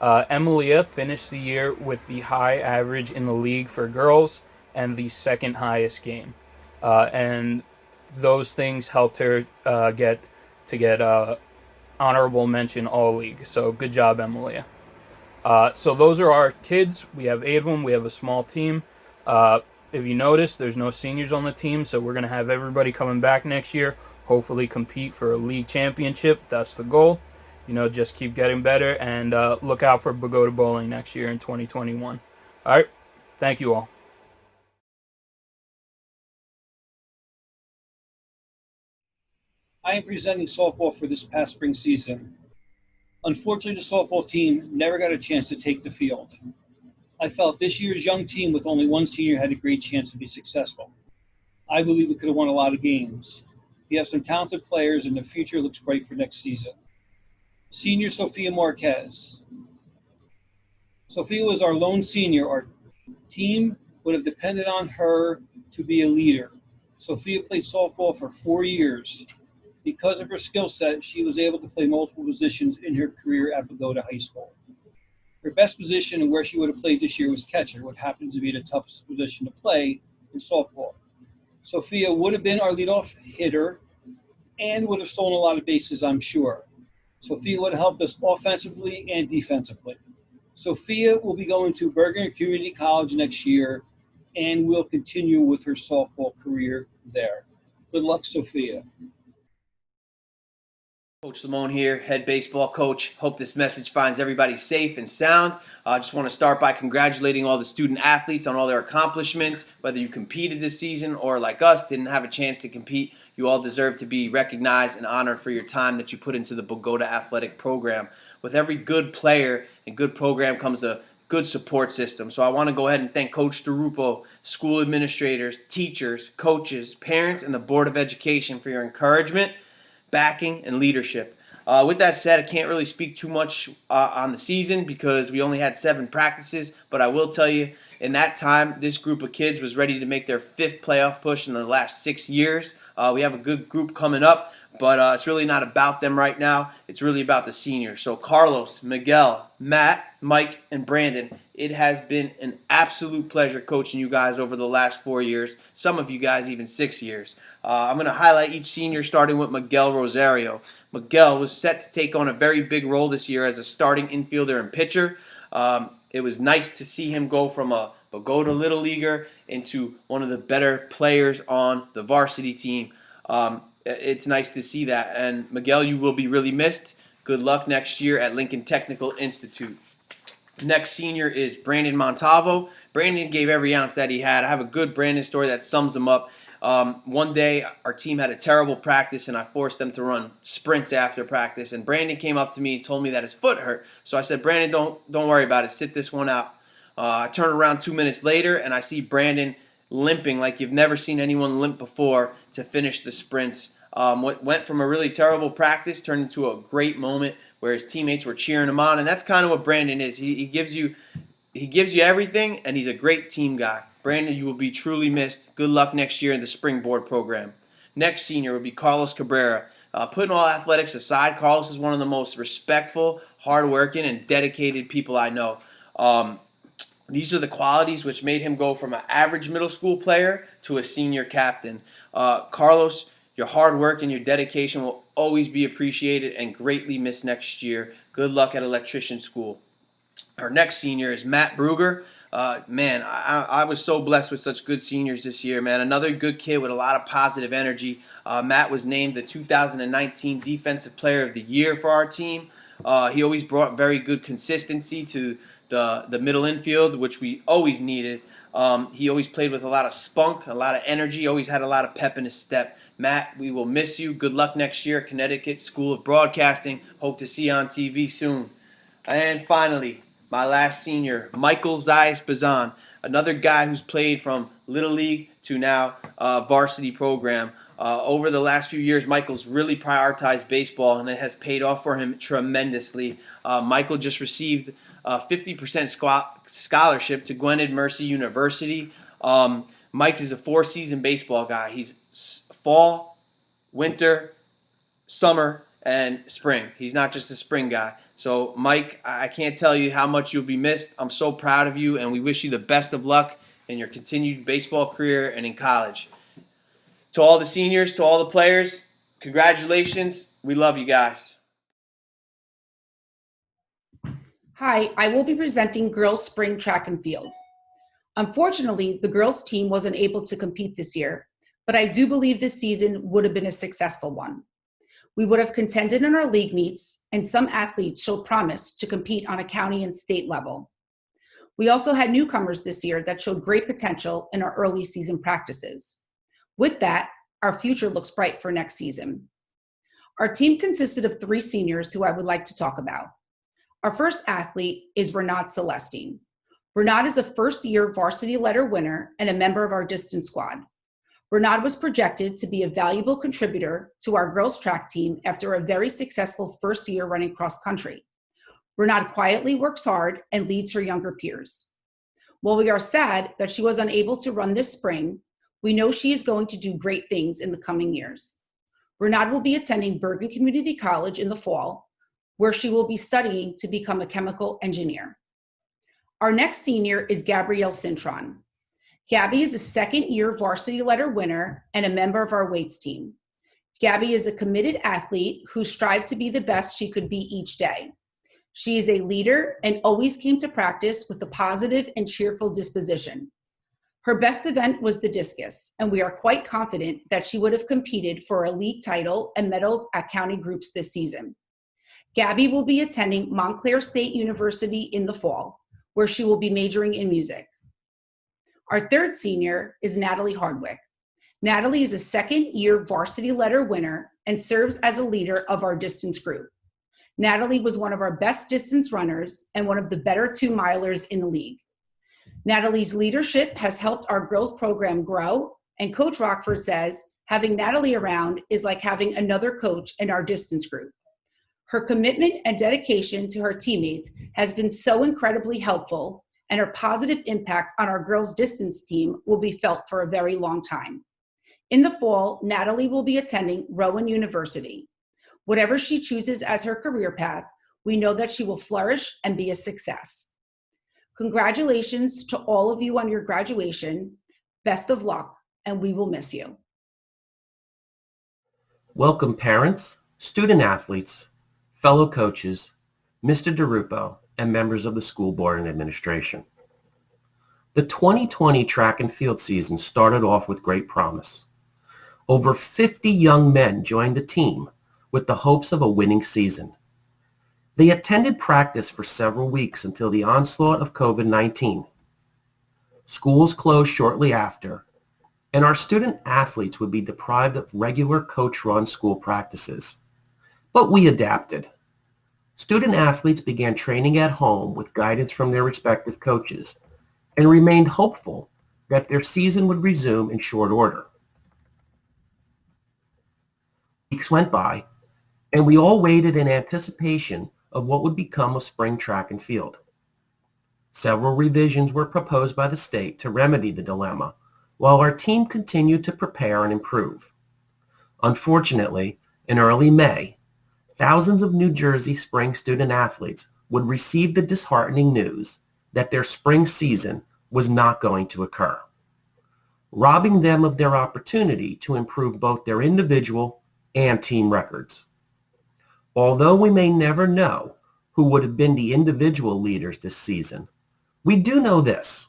Emilia finished the year with the high average in the league for girls and the second highest game. And those things helped her get honorable mention All-League. So good job, Emilia. So those are our kids. We have 8 of them. We have a small team. If you notice, there's no seniors on the team, so we're going to have everybody coming back next year, hopefully compete for a league championship. That's the goal. Just keep getting better, and look out for Bogota Bowling next year in 2021. All right. Thank you all. I am presenting softball for this past spring season. Unfortunately, the softball team never got a chance to take the field. I felt this year's young team with only one senior had a great chance to be successful. I believe we could have won a lot of games. We have some talented players, and the future looks bright for next season. Senior Sophia Marquez. Sophia was our lone senior. Our team would have depended on her to be a leader. Sophia played softball for 4 years. Because of her skill set, she was able to play multiple positions in her career at Bogota High School. Her best position and where she would have played this year was catcher, what happens to be the toughest position to play in softball. Sophia would have been our leadoff hitter and would have stolen a lot of bases, I'm sure. Sophia would have helped us offensively and defensively. Sophia will be going to Bergen Community College next year and will continue with her softball career there. Good luck, Sophia. Coach Lamone here, head baseball coach. Hope this message finds everybody safe and sound. I just want to start by congratulating all the student athletes on all their accomplishments. Whether you competed this season or, like us, didn't have a chance to compete, you all deserve to be recognized and honored for your time that you put into the Bogota athletic program. With every good player and good program comes a good support system. So I want to go ahead and thank Coach DeRupo, school administrators, teachers, coaches, parents, and the Board of Education for your encouragement, backing, and leadership. With that said, I can't really speak too much on the season because we only had 7 practices, but I will tell you, in that time, this group of kids was ready to make their 5th playoff push in the last 6 years. We have a good group coming up, but it's really not about them right now. It's really about the seniors. So Carlos, Miguel, Matt, Mike, and Brandon, it has been an absolute pleasure coaching you guys over the last 4 years, some of you guys even 6 years. I'm going to highlight each senior starting with Miguel Rosario. Miguel was set to take on a very big role this year as a starting infielder and pitcher. It was nice to see him go from a Bogota Little Leaguer into one of the better players on the varsity team. It's nice to see that. And Miguel, you will be really missed. Good luck next year at Lincoln Technical Institute. Next senior is Brandon Montalvo. Brandon gave every ounce that he had. I have a good Brandon story that sums him up. One day, our team had a terrible practice, and I forced them to run sprints after practice. And Brandon came up to me and told me that his foot hurt. So I said, Brandon, don't worry about it. Sit this one out. I turn around 2 minutes later, and I see Brandon limping like you've never seen anyone limp before to finish the sprints. What went from a really terrible practice turned into a great moment where his teammates were cheering him on, and that's kind of what Brandon is. He gives you everything, and he's a great team guy. Brandon, you will be truly missed. Good luck next year in the springboard program. Next senior will be Carlos Cabrera. Putting all athletics aside, Carlos is one of the most respectful, hardworking, and dedicated people I know. These are the qualities which made him go from an average middle school player to a senior captain. Carlos, your hard work and your dedication will always be appreciated and greatly missed next year. Good luck at electrician school. Our next senior is Matt Bruger. Man, I was so blessed with such good seniors this year, man. Another good kid with a lot of positive energy. Matt was named the 2019 Defensive Player of the Year for our team. He always brought very good consistency to the middle infield, which we always needed. He always played with a lot of spunk, a lot of energy, always had a lot of pep in his step. Matt, we will miss you. Good luck next year at Connecticut School of Broadcasting. Hope to see you on TV soon. And finally, my last senior, Michael Zayas Bazan, another guy who's played from Little League to now varsity program. Over the last few years, Michael's really prioritized baseball, and it has paid off for him tremendously. Michael just received a 50% scholarship to Gwynedd Mercy University. Mike is a 4-season baseball guy. He's fall, winter, summer, and spring. He's not just a spring guy. So, Mike, I can't tell you how much you'll be missed. I'm so proud of you, and we wish you the best of luck in your continued baseball career and in college. To all the seniors, to all the players, congratulations. We love you guys. Hi, I will be presenting girls spring track and field. Unfortunately, the girls team wasn't able to compete this year, but I do believe this season would have been a successful one. We would have contended in our league meets, and some athletes showed promise to compete on a county and state level. We also had newcomers this year that showed great potential in our early season practices. With that, our future looks bright for next season. Our team consisted of 3 seniors who I would like to talk about. Our first athlete is Renat Celestine. Renat is a first-year varsity letter winner and a member of our distance squad. Renat was projected to be a valuable contributor to our girls track team after a very successful first year running cross country. Renat quietly works hard and leads her younger peers. While we are sad that she was unable to run this spring, we know she is going to do great things in the coming years. Renat will be attending Bergen Community College in the fall, where she will be studying to become a chemical engineer. Our next senior is Gabrielle Cintron. Gabby is a second-year varsity letter winner and a member of our weights team. Gabby is a committed athlete who strived to be the best she could be each day. She is a leader and always came to practice with a positive and cheerful disposition. Her best event was the discus, and we are quite confident that she would have competed for a league title and medaled at county groups this season. Gabby will be attending Montclair State University in the fall, where she will be majoring in music. Our third senior is Natalie Hardwick. Natalie is a second-year varsity letter winner and serves as a leader of our distance group. Natalie was one of our best distance runners and one of the better 2-milers in the league. Natalie's leadership has helped our girls program grow, and Coach Rockford says having Natalie around is like having another coach in our distance group. Her commitment and dedication to her teammates has been so incredibly helpful, and her positive impact on our girls' distance team will be felt for a very long time. In the fall, Natalie will be attending Rowan University. Whatever she chooses as her career path, we know that she will flourish and be a success. Congratulations to all of you on your graduation. Best of luck, and we will miss you. Welcome parents, student athletes, fellow coaches, Mr. DeRupo, and members of the school board and administration. The 2020 track and field season started off with great promise. Over 50 young men joined the team with the hopes of a winning season. They attended practice for several weeks until the onslaught of COVID-19. Schools closed shortly after, and our student athletes would be deprived of regular coach-run school practices. But we adapted. Student athletes began training at home with guidance from their respective coaches and remained hopeful that their season would resume in short order. Weeks went by, and we all waited in anticipation of what would become of spring track and field. Several revisions were proposed by the state to remedy the dilemma, while our team continued to prepare and improve. Unfortunately, in early May, thousands of New Jersey spring student athletes would receive the disheartening news that their spring season was not going to occur, robbing them of their opportunity to improve both their individual and team records. Although we may never know who would have been the individual leaders this season, we do know this.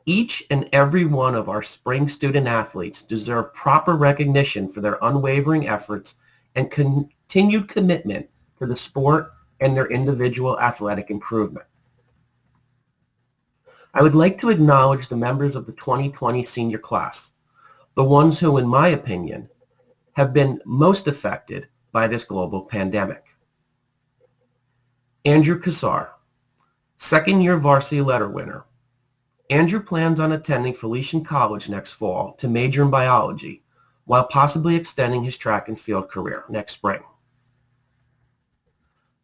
Each and every one of our spring student athletes deserve proper recognition for their unwavering efforts and continued commitment to the sport and their individual athletic improvement. I would like to acknowledge the members of the 2020 senior class, the ones who, in my opinion, have been most affected by this global pandemic. Andrew Kassar, second-year varsity letter winner. Andrew plans on attending Felician College next fall to major in biology, while possibly extending his track and field career next spring.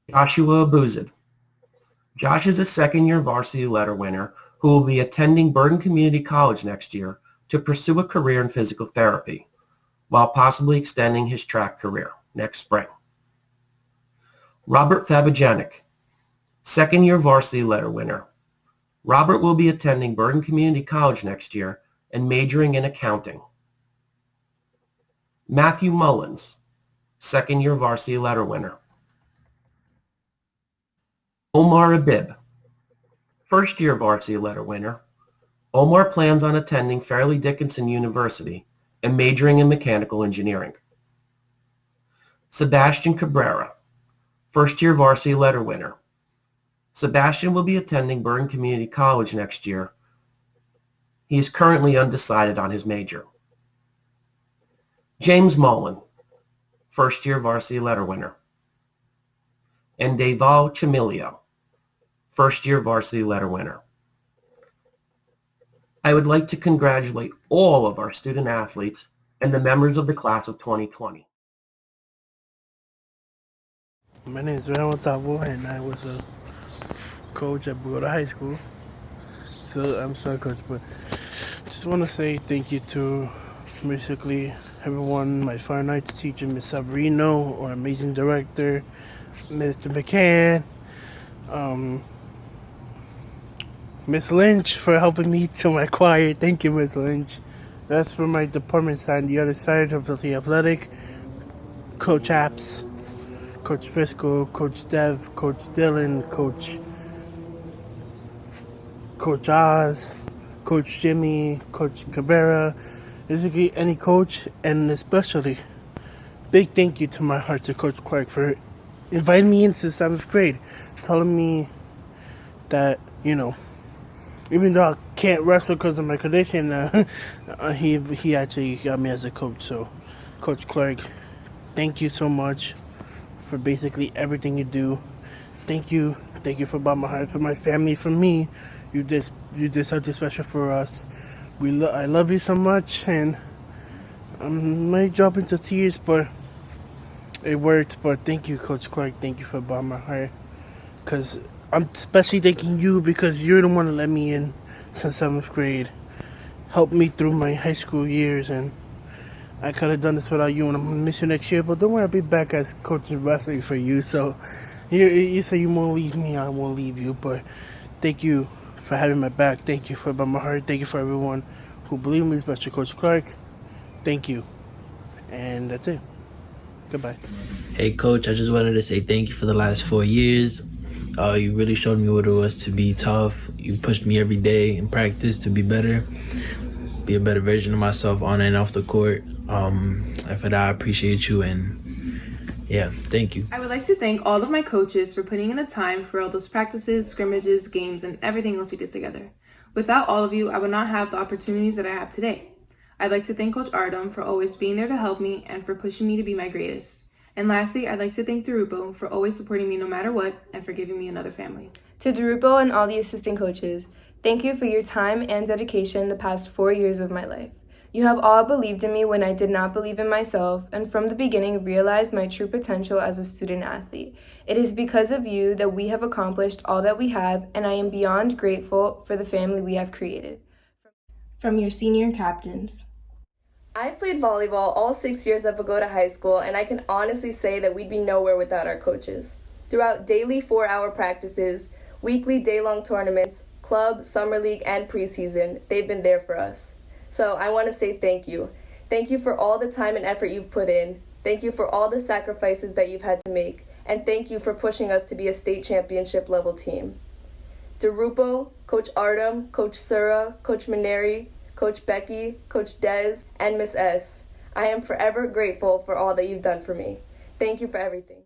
Joshua Abuzid. Josh is a second-year varsity letter winner who will be attending Bergen Community College next year to pursue a career in physical therapy, while possibly extending his track career next spring. Robert Fabijanik, second-year varsity letter winner. Robert will be attending Bergen Community College next year and majoring in accounting. Matthew Mullins, second-year varsity letter winner. Omar Abib, first-year varsity letter winner. Omar plans on attending Fairleigh Dickinson University and majoring in mechanical engineering. Sebastian Cabrera, first-year varsity letter winner. Sebastian will be attending Bergen Community College next year. He is currently undecided on his major. James Mullen, first-year varsity letter winner. And Deval Chamilio, first-year varsity letter winner. I would like to congratulate all of our student athletes and the members of the class of 2020. My name is Ramon Tabo, and I was a coach at Bogota High School. So I'm still a coach, but just want to say thank you to basically everyone, my fine arts teacher, Miss Sabrino, our amazing director, Mr. McCann, Miss Lynch for helping me to my choir. Thank you, Miss Lynch. That's for my department side. The other side of the athletic, Coach Apps, Coach Briscoe, Coach Dev, Coach Dylan, Coach Oz, Coach Jimmy, Coach Cabrera, basically any coach, and especially big thank you to my heart to Coach Clark for inviting me into 7th grade, telling me that, even though I can't wrestle because of my condition, he actually got me as a coach. So, Coach Clark, thank you so much for basically everything you do. Thank you for about my heart, for my family, for me. You did something special for us. I love you so much, and I might drop into tears, but it worked. But thank you, Coach Clark. Thank you for about my heart, because I'm especially thanking you because you're the one that let me in since 7th grade, helped me through my high school years, and I could have done this without you, and I'm gonna miss you next year. But don't worry, I'll be back as coach of wrestling for you. So you say you won't leave me, I won't leave you. But thank you for having my back. Thank you for about my heart. Thank you for everyone who believed me, especially Coach Clark. Thank you, and that's it. Goodbye. Hey, Coach, I just wanted to say thank you for the last 4 years. You really showed me what it was to be tough. You pushed me every day in practice to be better, be a better version of myself on and off the court. And for that, I appreciate you, and yeah, thank you. I would like to thank all of my coaches for putting in the time for all those practices, scrimmages, games, and everything else we did together. Without all of you, I would not have the opportunities that I have today. I'd like to thank Coach Ardom for always being there to help me and for pushing me to be my greatest. And lastly, I'd like to thank Derupo for always supporting me no matter what and for giving me another family. To Derupo and all the assistant coaches, thank you for your time and dedication the past 4 years of my life. You have all believed in me when I did not believe in myself, and from the beginning realized my true potential as a student athlete. It is because of you that we have accomplished all that we have, and I am beyond grateful for the family we have created. From your senior captains. I've played volleyball all 6 years at Bogota High School, and I can honestly say that we'd be nowhere without our coaches. Throughout daily 4-hour practices, weekly day-long tournaments, club, summer league, and preseason, they've been there for us. So I want to say thank you. Thank you for all the time and effort you've put in. Thank you for all the sacrifices that you've had to make. And thank you for pushing us to be a state championship level team. Derupo, Coach Ardom, Coach Sura, Coach Maneri, Coach Becky, Coach Dez, and Miss S. I am forever grateful for all that you've done for me. Thank you for everything.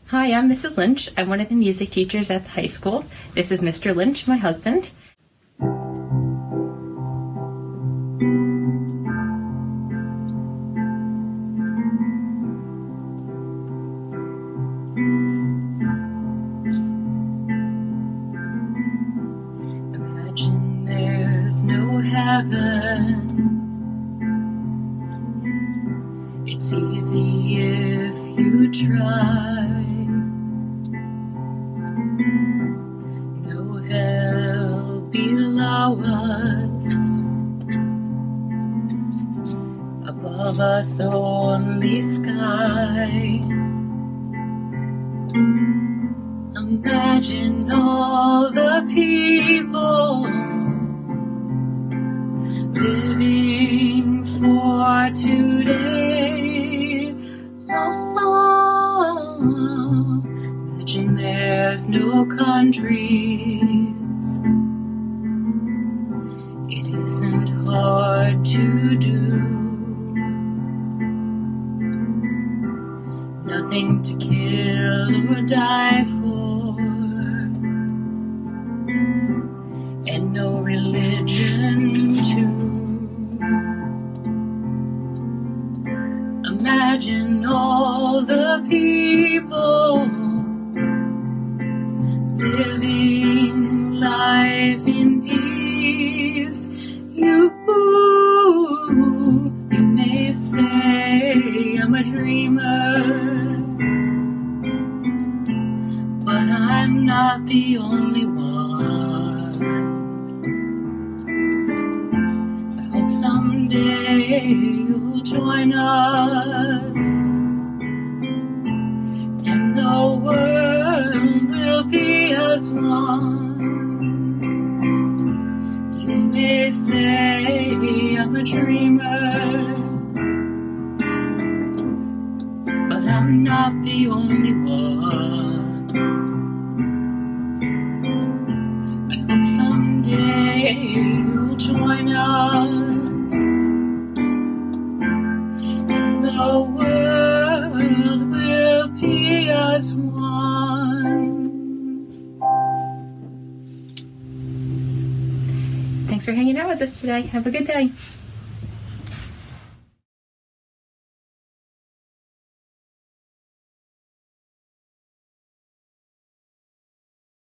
Hi, I'm Mrs. Lynch. I'm one of the music teachers at the high school. This is Mr. Lynch, my husband. Imagine there's no heaven. It's easy if you try. No hell below us. Above us only sky. Imagine all the people living for today. Oh, wars, no countries. It isn't hard to do. Nothing to kill or die for, and no religion too. Imagine all the people living life in peace. You may say I'm a dreamer, but I'm not the only one. I hope someday you'll join us, and the world will be as one. You may say I'm a dreamer, but I'm not the only one. I hope someday you'll join us, and the world will be as one. Thanks for hanging out with us today. Have a good day.